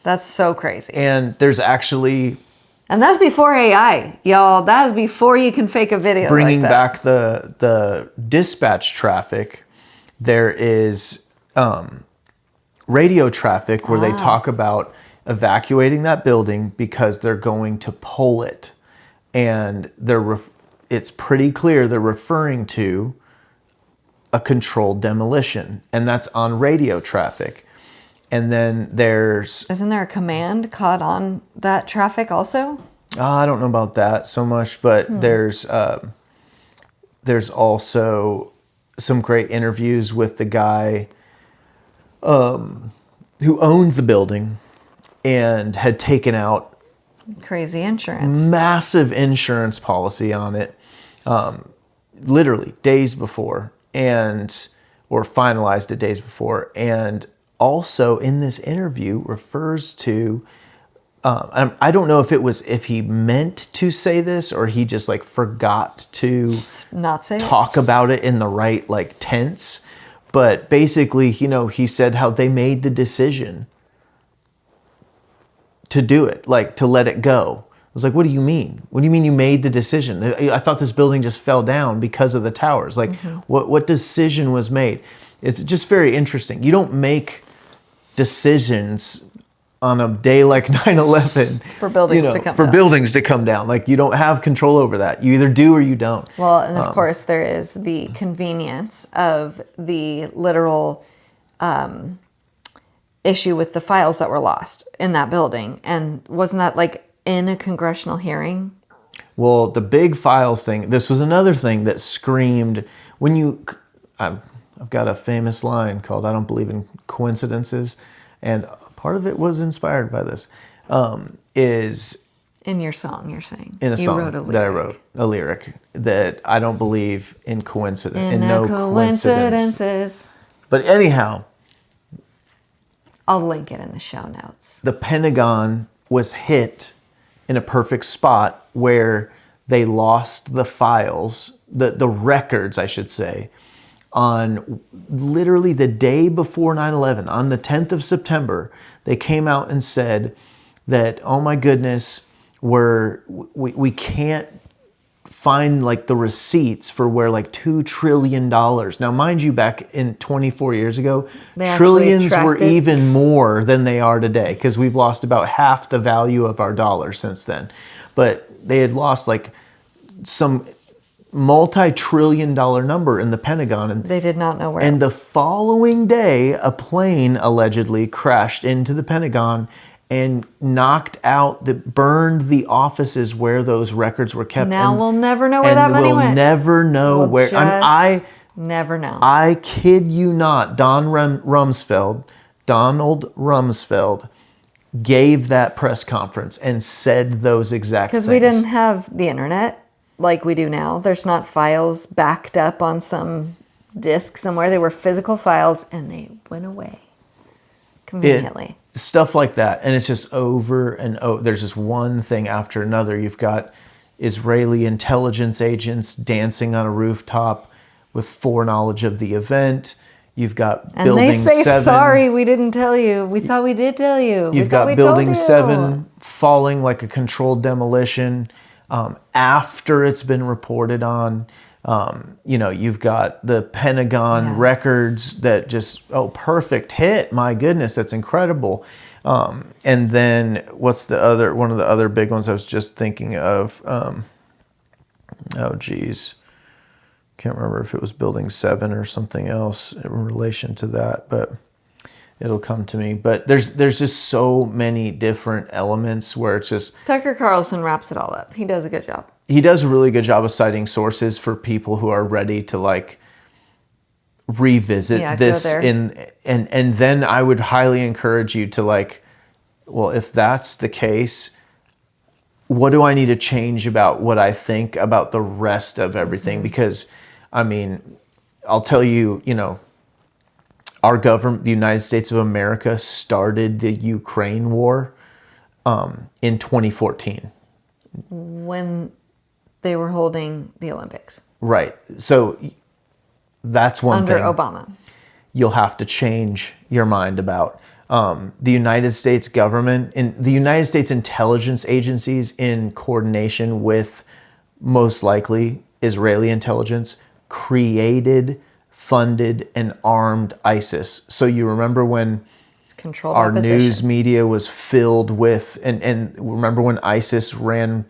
That's so crazy. And there's actually. And that's before AI, y'all. That is before you can fake a video. Bringing like back the dispatch traffic, there is radio traffic where they talk about evacuating that building because they're going to pull it, and it's pretty clear they're referring to a controlled demolition, and that's on radio traffic. And then isn't there a command caught on that traffic also? I don't know about that so much, but there's also some great interviews with the guy who owned the building and had taken out crazy insurance, massive insurance policy on it, literally days before, or finalized it days before, and also in this interview refers to, I don't know if he meant to say this or he just like forgot to not say talk about it in the right like tense, but basically, he said how they made the decision to do it, like to let it go. I was like, what do you mean? What do you mean you made the decision? I thought this building just fell down because of the towers. Like, what decision was made? It's just very interesting. You don't make decisions on a day like 9/11 for buildings to come down. For buildings to come down. Like, you don't have control over that. You either do or you don't. Well, and of course there is the convenience of the literal issue with the files that were lost in that building. And wasn't that like in a congressional hearing? Well, the big files thing, this was another thing that screamed when I've got a famous line called, I don't believe in coincidences. And part of it was inspired by this, is In your song, you're saying. in a You song wrote a that I lyric. wrote, a lyric, that I don't believe in coincidence, In no coincidence. coincidences. But anyhow, I'll link it in the show notes. the Pentagon was hit in a perfect spot where they lost the files, the records, I should say, on literally the day before 9/11, on the 10th of September. They came out and said that, oh my goodness, we can't find like the receipts for where like $2 trillion. Now, mind you, back in 24 years ago, They actually trillions were tracked it. even more than they are today, because we've lost about half the value of our dollar since then. But they had lost like some multi-trillion-dollar number in the Pentagon. And They did not know where. and the following day, a plane allegedly crashed into the Pentagon and burned the offices where those records were kept. Now And- we'll never know where that and money we'll went. never know We'll where. just never know. I kid you not, Donald Rumsfeld gave that press conference and said those exact things. Because we didn't have the internet like we do now. There's not files backed up on some disk somewhere. They were physical files and they went away conveniently. Stuff like that. And it's just over and over. There's just one thing after another. You've got Israeli intelligence agents dancing on a rooftop with foreknowledge of the event. You've got And Building they say, 7. sorry, we didn't tell you. We thought we did tell you. You've got Building 7 falling like a controlled demolition after it's been reported on. You've got the Pentagon records that just, perfect hit. My goodness, that's incredible. And then what's one of the other big ones I was just thinking of? Can't remember if it was Building 7 or something else in relation to that, but it'll come to me. But there's just so many different elements where it's just... Tucker Carlson wraps it all up. He does a good job. He does a really good job of citing sources for people who are ready to like revisit this. Go there. And then I would highly encourage you to like, well, if that's the case, what do I need to change about what I think about the rest of everything? Mm-hmm. Because, I mean, I'll tell you, our government, the United States of America, started the Ukraine war in 2014. When they were holding the Olympics. Right. So that's one Under thing Obama. you'll have to change your mind about. The United States government and the United States intelligence agencies, in coordination with most likely Israeli intelligence, created, funded, and armed ISIS. So you remember when It's controlled our opposition. news media was filled with, and remember when ISIS ran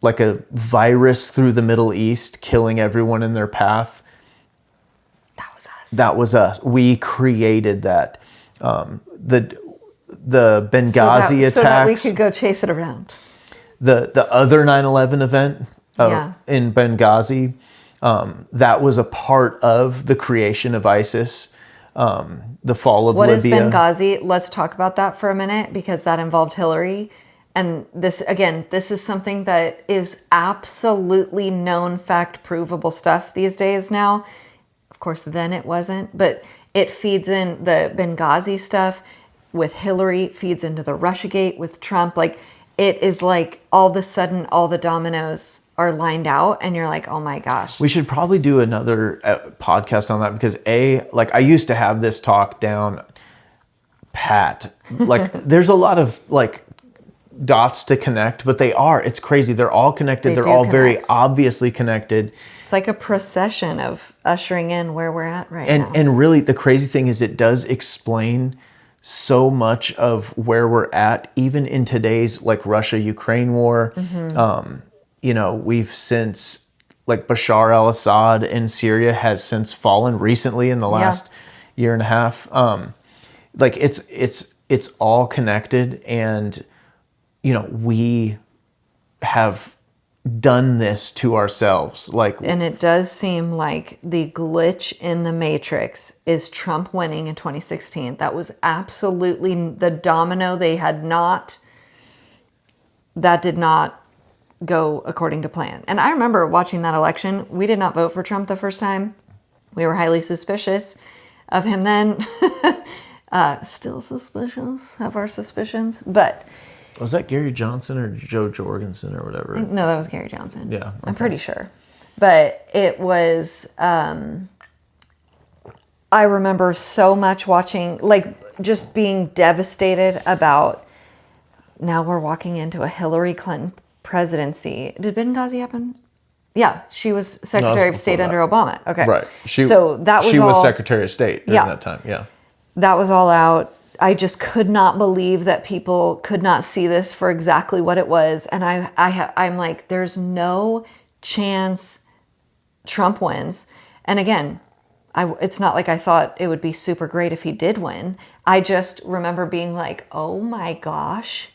like a virus through the Middle East, killing everyone in their path? That was us. That was us. We created that. The Benghazi attacks. So that we could go chase it around. The other 9/11 event in Benghazi, that was a part of the creation of ISIS. The fall of What is Libya. Benghazi? Let's talk about that for a minute, because that involved Hillary. And this is something that is absolutely known, fact, provable stuff these days now. Of course, then it wasn't, but it feeds in the Benghazi stuff with Hillary, feeds into the Russiagate with Trump. Like, it is like all of a sudden all the dominoes are lined out and you're like, oh my gosh. We should probably do another podcast on that, because I used to have this talk down pat. Like, there's a lot of like dots to connect, but it's crazy. They're all connected. They're all very connect. obviously connected. It's like a procession of ushering in where we're at right now. And really, the crazy thing is it does explain so much of where we're at, even in today's like Russia-Ukraine war. We've since, like, Bashar al-Assad in Syria has since fallen recently in the last year and a half. It's all connected, and we have done this to ourselves. Like, and it does seem like the glitch in the matrix is Trump winning in 2016. That was absolutely the domino. That did not go according to plan. And I remember watching that election. We did not vote for Trump the first time. We were highly suspicious of him then. Still suspicious, have our suspicions. But was that Gary Johnson or Joe Jorgensen or whatever? no, that was Gary Johnson. Yeah. Okay. I'm pretty sure. But it was, I remember so much watching, like just being devastated about, now we're walking into a Hillary Clinton presidency. Did Benghazi happen? Yeah, she was Secretary of State under Obama. Okay. Right. She was Secretary of State during that time. Yeah. That was all out. I just could not believe that people could not see this for exactly what it was. And I'm like, there's no chance Trump wins. And again, it's not like I thought it would be super great if he did win. I just remember being like, oh my gosh,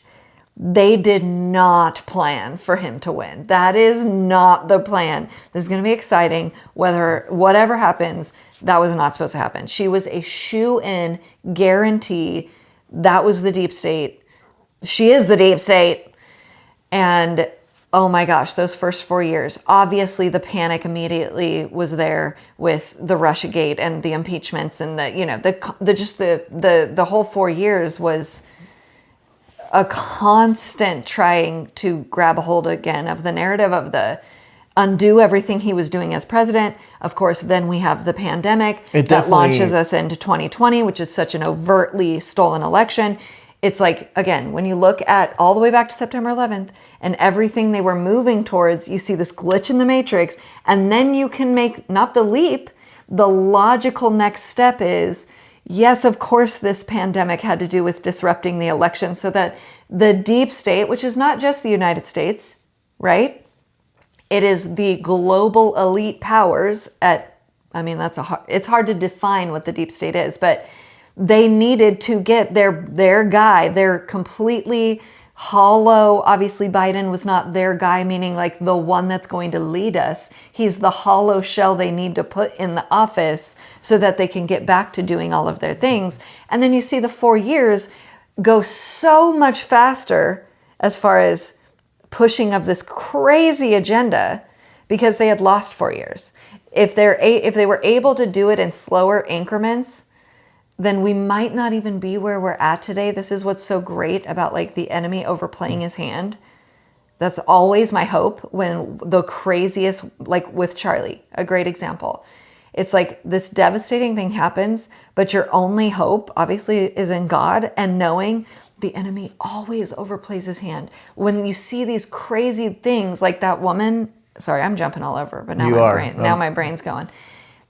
they did not plan for him to win. That is not the plan. This is going to be exciting. Whatever happens, that was not supposed to happen. She was a shoo-in guarantee. That was the deep state. She is the deep state. And oh my gosh, those first 4 years, obviously the panic immediately was there with the Russiagate and the impeachments and the whole 4 years was a constant trying to grab a hold again of the narrative of the undo everything he was doing as president. Of course, then we have the pandemic that launches us into 2020, which is such an overtly stolen election. It's like, again, when you look at all the way back to September 11th and everything they were moving towards, you see this glitch in the matrix, and then you can make not the leap. The logical next step is, yes, of course, this pandemic had to do with disrupting the election so that the deep state, which is not just the United States, right? It is the global elite powers it's hard to define what the deep state is, but they needed to get their guy, their completely hollow, obviously Biden was not their guy, meaning like the one that's going to lead us. He's the hollow shell they need to put in the office so that they can get back to doing all of their things. And then you see the 4 years go so much faster as far as pushing of this crazy agenda because they had lost 4 years. If they were able to do it in slower increments, then we might not even be where we're at today. This is what's so great about like the enemy overplaying his hand. That's always my hope when the craziest, like with Charlie, a great example. It's like this devastating thing happens, but your only hope obviously is in God and knowing the enemy always overplays his hand. When you see these crazy things like that woman, sorry, I'm jumping all over, but now my brain's going.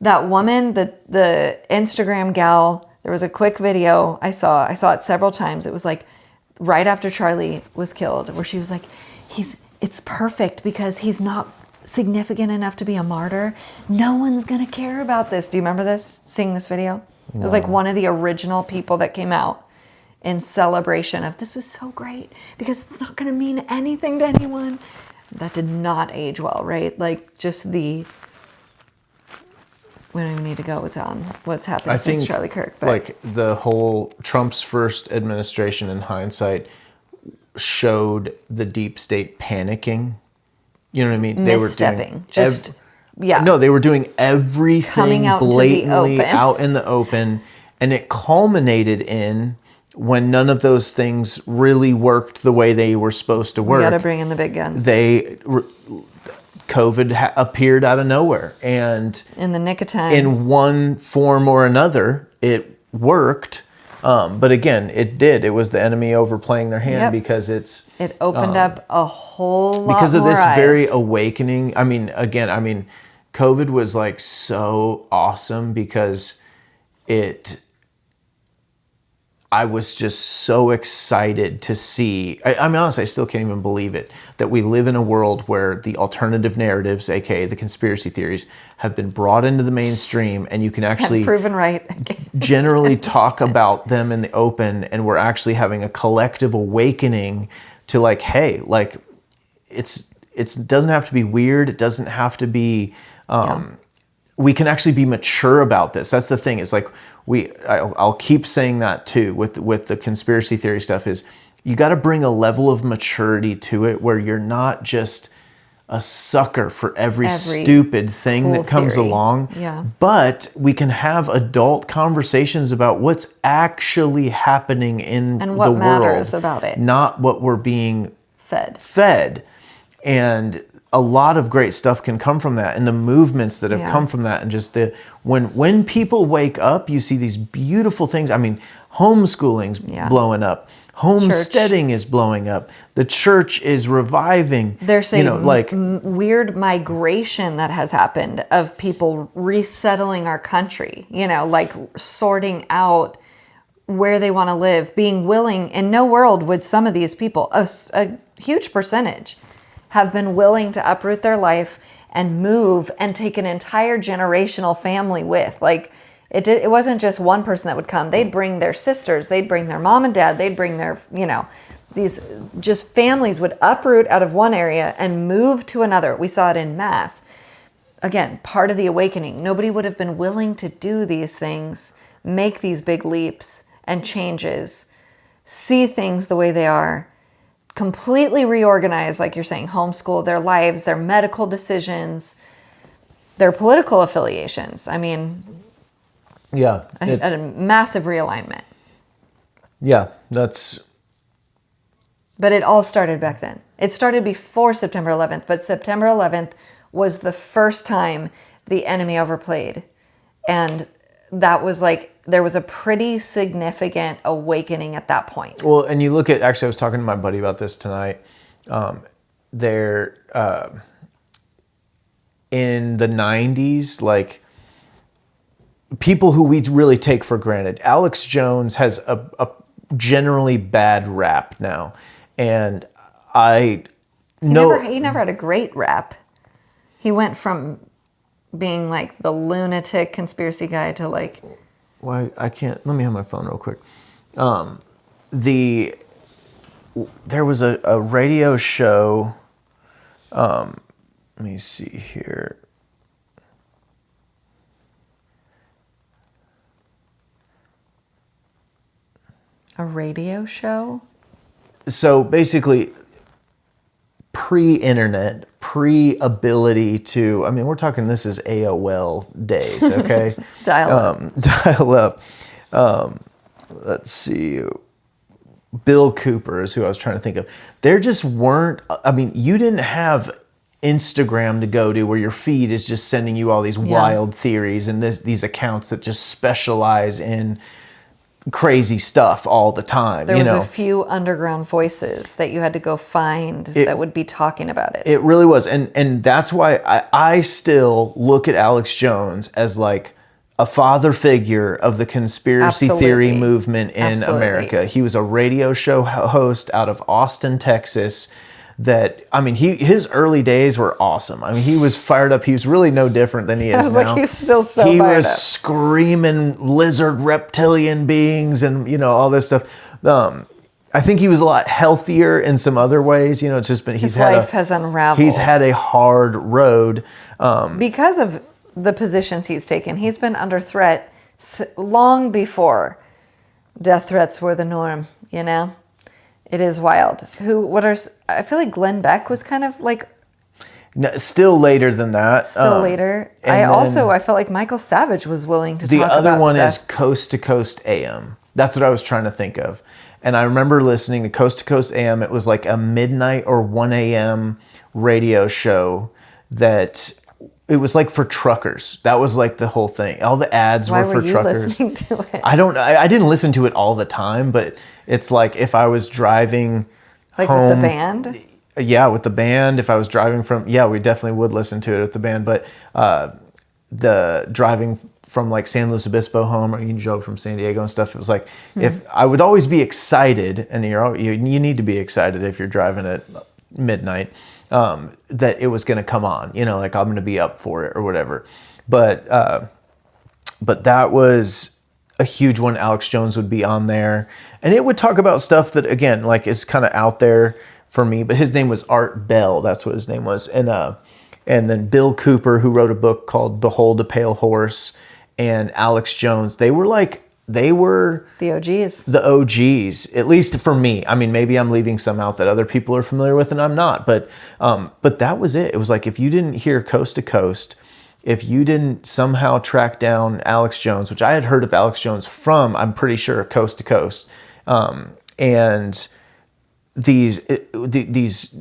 That woman, the Instagram gal, there was a quick video I saw it several times. It was like right after Charlie was killed, where she was like, it's perfect because he's not significant enough to be a martyr. No one's gonna care about this. Do you remember this? Seeing this video? No. It was like one of the original people that came out in celebration of this is so great because it's not gonna mean anything to anyone. That did not age well, right? Like just we don't even need to go what's happened since Charlie Kirk. But like the whole Trump's first administration in hindsight showed the deep state panicking. You know what I mean? They were doing they were doing everything blatantly out in the open, and it culminated in when none of those things really worked the way they were supposed to work. You got to bring in the big guns. COVID appeared out of nowhere, and in the nick of time, in one form or another, it worked. But again, it did. It was the enemy overplaying their hand because it opened up a whole lot because of more this eyes. very awakening. COVID was like so awesome because I was just so excited to see. Honestly, I still can't even believe it, that we live in a world where the alternative narratives, aka the conspiracy theories, have been brought into the mainstream, and you can actually proven right. generally talk about them in the open, and we're actually having a collective awakening to like, hey, like it's it doesn't have to be weird. It doesn't have to be, we can actually be mature about this. That's the thing. It's like I'll keep saying that too with the conspiracy theory stuff is you got to bring a level of maturity to it where you're not just a sucker for every stupid thing that comes along. Yeah. But we can have adult conversations about what's actually happening in the world. And what matters about it. Not what we're being fed. And a lot of great stuff can come from that, and the movements that have come from that, and just when people wake up, you see these beautiful things. I mean, homeschooling's blowing up. Homesteading is blowing up. The church is reviving. There's a weird migration that has happened of people resettling our country, like sorting out where they want to live, being willing. In no world would some of these people, a huge percentage, have been willing to uproot their life and move and take an entire generational family with. Like, it wasn't just one person that would come. They'd bring their sisters. They'd bring their mom and dad. They'd bring their, these just families would uproot out of one area and move to another. We saw it in mass. Again, part of the awakening. Nobody would have been willing to do these things, make these big leaps and changes, see things the way they are, completely reorganize, like you're saying, homeschool their lives, their medical decisions, their political affiliations. I mean... Yeah. A massive realignment. Yeah, But it all started back then. It started before September 11th, but September 11th was the first time the enemy overplayed. And that was there was a pretty significant awakening at that point. Well, and you look at, actually, I was talking to my buddy about this tonight. In the 90s, people who we really take for granted. Alex Jones has a generally bad rap now. And he never had a great rap. He went from being the lunatic conspiracy guy to Why I can't, let me have my phone real quick. There was a radio show, let me see here. A radio show? So basically, pre-internet, pre-ability to, I mean, we're talking, this is AOL days, okay? Dial up. Let's see. Bill Cooper is who I was trying to think of. There just weren't, I mean, you didn't have Instagram to go to where your feed is just sending you all these wild theories and these accounts that just specialize in crazy stuff all the time. There was a few underground voices that you had to go find that would be talking about it. It really was. And that's why I still look at Alex Jones as a father figure of the conspiracy theory movement in America. He was a radio show host out of Austin, Texas. That, I mean, his early days were awesome. I mean, he was fired up. He was really no different than he is now. He's still so He fired was up. screaming lizard reptilian beings and, all this stuff. I think he was a lot healthier in some other ways. It's just been, his life has unraveled. He's had a hard road. Because of the positions he's taken. He's been under threat long before death threats were the norm, It is wild. I feel like Glenn Beck was kind of still later than that. Still later. I felt like Michael Savage was willing to talk about stuff. The other one is Coast to Coast AM. That's what I was trying to think of. And I remember listening to Coast AM. It was a midnight or 1 a.m. radio show that it was for truckers. That was the whole thing. All the ads were for truckers. Why were you listening to it? I didn't listen to it all the time, but it's if I was driving home, with the band? Yeah, with the band. If I was driving we definitely would listen to it with the band. But the driving from San Luis Obispo home, or you drove from San Diego and stuff, it was if I would always be excited, and you need to be excited if you're driving at midnight, that it was going to come on, I'm going to be up for it or whatever. But that was a huge one. Alex Jones would be on there, and it would talk about stuff that, again, is kind of out there, for me, but his name was Art Bell. That's what his name was. And then Bill Cooper, who wrote a book called Behold a Pale Horse, and Alex Jones. They were the OGs. The OGs, at least for me. I mean, maybe I'm leaving some out that other people are familiar with and I'm not, but that was it. It was like, if you didn't hear Coast to Coast, if you didn't somehow track down Alex Jones, which I had heard of Alex Jones from, I'm pretty sure, Coast to Coast, and these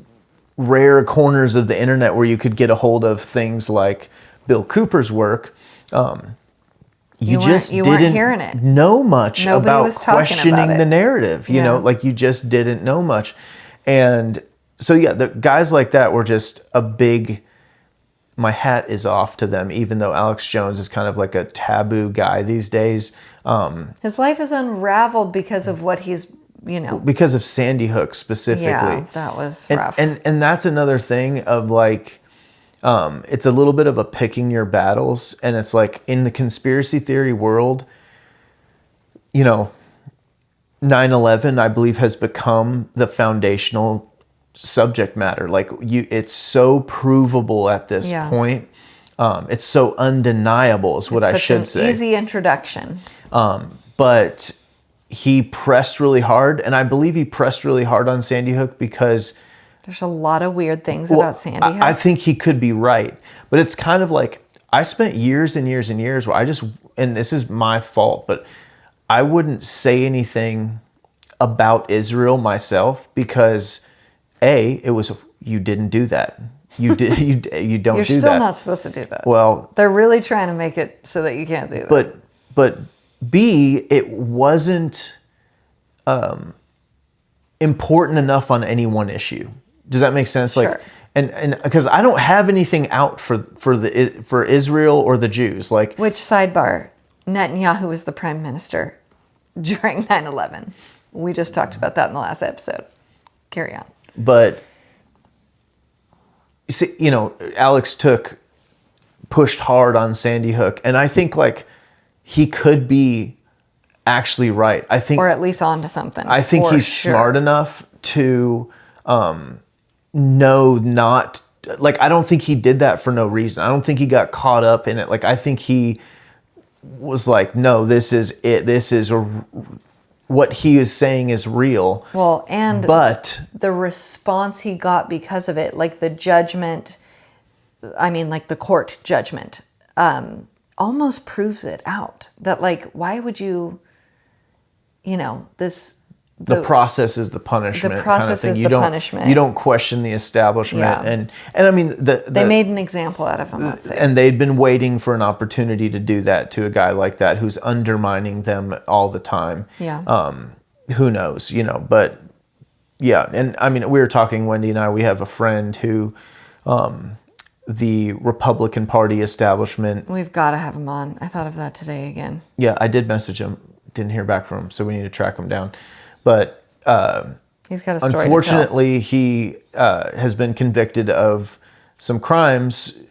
rare corners of the internet where you could get a hold of things like Bill Cooper's work, you just weren't didn't hearing it. know much Nobody about was talking questioning about it. the narrative. You know, like, you just didn't know much. And so, yeah, the guys like that were just a big, my hat is off to them, even though Alex Jones is kind of like a taboo guy these days. His life is unraveled because of what he's, Because of Sandy Hook specifically. Yeah, that was rough. And that's another thing of like, it's a little bit of a picking your battles. And it's like, in the conspiracy theory world, 9/11, I believe, has become the foundational subject matter. Like, it's so provable at this point. It's so undeniable is what I should say. Easy introduction. But he pressed really hard, and I believe he pressed really hard on Sandy Hook because there's a lot of weird things about Sandy Hook. I think he could be right, but it's kind of like, I spent years and years and years where and this is my fault, but I wouldn't say anything about Israel myself because it was, you didn't do that. You did. You don't You're do that. still not supposed to do that. Well, they're really trying to make it so that you can't do that. But B, it wasn't important enough on any one issue. Does that make sense? Sure. Like, and because I don't have anything out for Israel or the Jews. Like, which, sidebar, Netanyahu was the prime minister during 9/11. We just talked about that in the last episode. Carry on. But see, Alex pushed hard on Sandy Hook, and I think like he could be actually right. I think, or at least onto something. I think he's smart enough to know not, like, I don't think he did that for no reason. I don't think he got caught up in it. Like, I think he was like, no, this is it. This is what he is saying is real. Well, but the response he got because of it, like the judgment, like the court judgment, almost proves it out. That, like, why would you, the process is the punishment. The process kind of thing. is the punishment. You don't question the establishment. Yeah. And I mean, they made an example out of him, let's say. And they'd been waiting for an opportunity to do that to a guy like that who's undermining them all the time. Yeah. Who knows, but yeah. And I mean, we were talking, Wendy and I, we have a friend who, the Republican Party establishment. We've got to have him on. I thought of that today again. Yeah, I did message him. Didn't hear back from him, so we need to track him down. But he's got a story unfortunately, he has been convicted of some crimes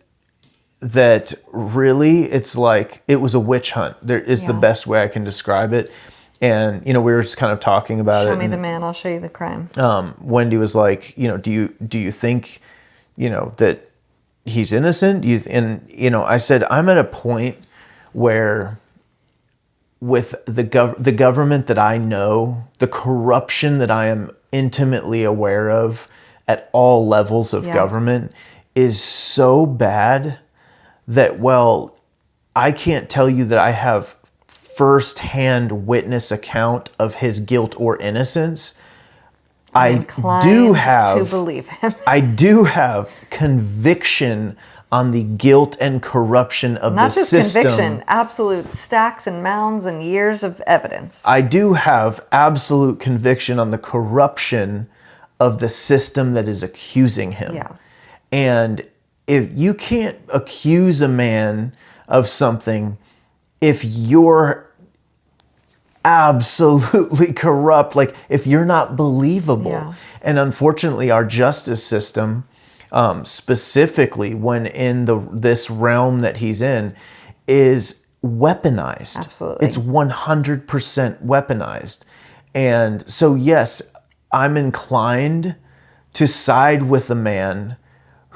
that really, it's like, it was a witch hunt. There is the best way I can describe it. And, we were just kind of talking about it. Show me the man, I'll show you the crime. Wendy was like, do you think, that he's innocent? I said, I'm at a point where, with the government that I know, the corruption that I am intimately aware of at all levels of government is so bad that, well, I can't tell you that I have first-hand witness account of his guilt or innocence. I do have to believe him. I do have conviction on the guilt and corruption of the system. Not just conviction, absolute stacks and mounds and years of evidence. I do have absolute conviction on the corruption of the system that is accusing him. Yeah. And if you can't accuse a man of something if you're absolutely corrupt, like if you're not believable. Yeah. And unfortunately, our justice system, specifically when in this realm that he's in, is weaponized. Absolutely. It's 100% weaponized. And so, yes, I'm inclined to side with a man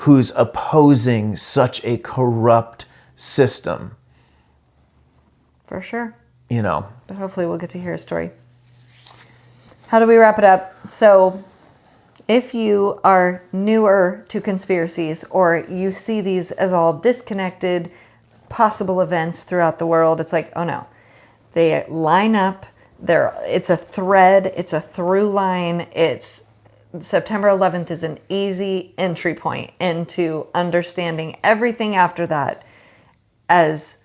who's opposing such a corrupt system. For sure. You know. But hopefully we'll get to hear a story. How do we wrap it up? So if you are newer to conspiracies, or you see these as all disconnected possible events throughout the world, it's like, oh no, they line up. It's a thread. It's a through line. It's September 11th is an easy entry point into understanding everything after that as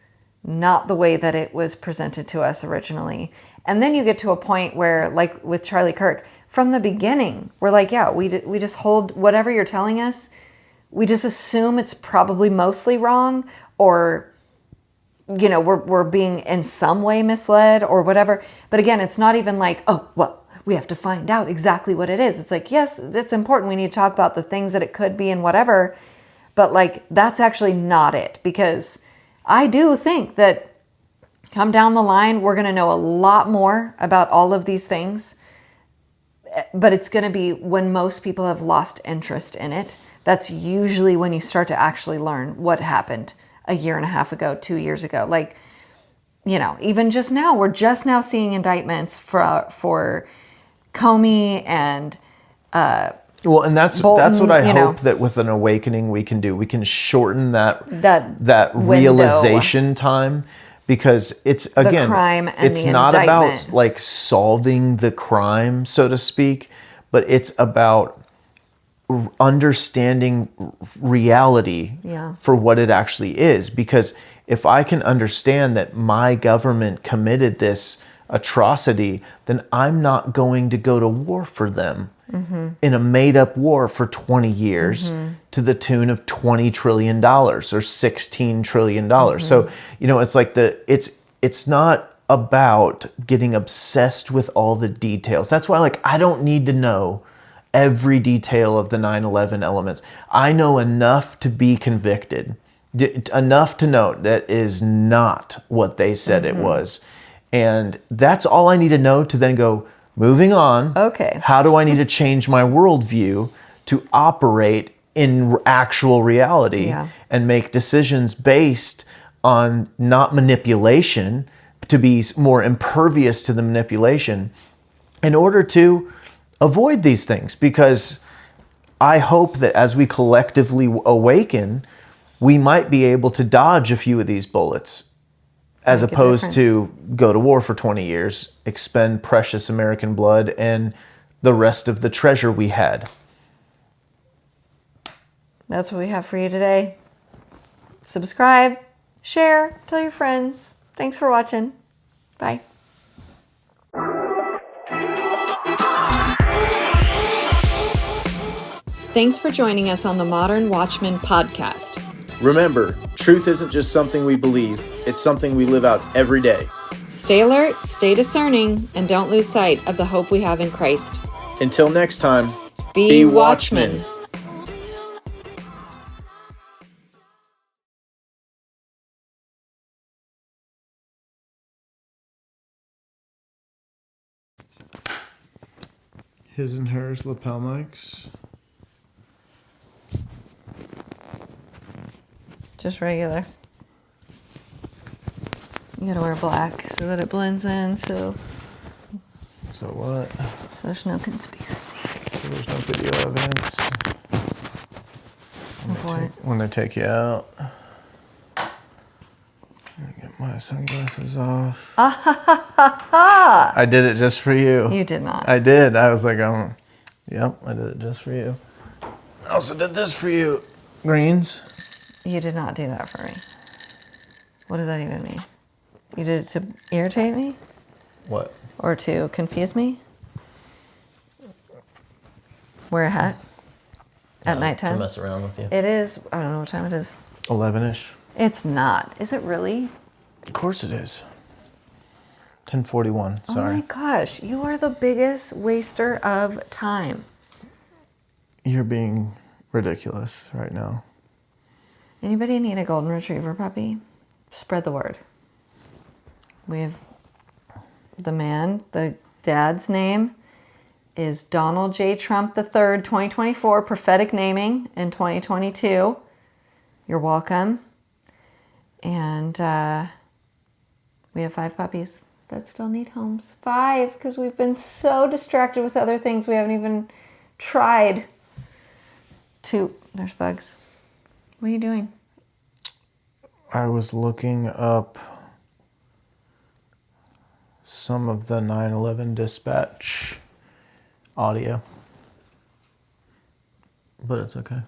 not the way that it was presented to us originally. And then you get to a point where, like with Charlie Kirk, from the beginning, we're like, yeah, we just hold whatever you're telling us. We just assume it's probably mostly wrong, or, you know, we're being in some way misled or whatever. But again, it's not even like, oh, well, we have to find out exactly what it is. It's like, yes, that's important. We need to talk about the things that it could be and whatever. But like, that's actually not it, because I do think that come down the line, we're going to know a lot more about all of these things, but it's going to be when most people have lost interest in it. That's usually when you start to actually learn what happened a year and a half ago, 2 years ago. Like, you know, even just now, we're just now seeing indictments for Comey and well, and that's Bolton, what I hope that with an awakening we can do. We can shorten that window. realization time, because it's, again, crime and it's the not indictment. about like solving the crime, so to speak, but it's about understanding reality for what it actually is. Because if I can understand that my government committed this atrocity, then I'm not going to go to war for them in a made-up war for 20 years to the tune of $20 trillion or $16 trillion. So, you know, it's like it's not about getting obsessed with all the details. That's why, like, I don't need to know every detail of the 9/11 elements. I know enough to be convicted, enough to know that is not what they said it was. And that's all I need to know to then go, moving on. Okay. How do I need to change my worldview to operate in actual reality and make decisions based on not manipulation, to be more impervious to the manipulation in order to avoid these things? Because I hope that as we collectively awaken, we might be able to dodge a few of these bullets, as opposed to go to war for 20 years, expend precious American blood and the rest of the treasure we had. That's what we have for you today. Subscribe, share, tell your friends. Thanks for watching. Bye. Thanks for joining us on the Modern Watchman podcast. Remember, truth isn't just something we believe, it's something we live out every day. Stay alert, stay discerning, and don't lose sight of the hope we have in Christ. Until next time, Be watchmen. His and hers lapel mics. Just regular. You gotta wear black so that it blends in, so what? so there's no conspiracies. So there's no video evidence. What? When they take you out. Get my sunglasses off. I did it just for you. You did not. I did. I was like, yep, I did it just for you. I also did this for you. Greens. You did not do that for me. What does that even mean? You did it to irritate me? What? Or to confuse me? Wear a hat? At nighttime? To mess around with you. It is. I don't know what time it is. 11-ish. It's not. Is it really? Of course it is. 10:41. Oh Sorry. my gosh. You are the biggest waster of time. You're being ridiculous right now. Anybody need a golden retriever puppy? Spread the word. We have the man, the dad's name is Donald J. Trump III, 2024, prophetic naming in 2022. You're welcome. And we have 5 puppies that still need homes. 5, because we've been so distracted with other things we haven't even tried to... There's bugs. What are you doing? I was looking up some of the 9/11 dispatch audio, but it's okay.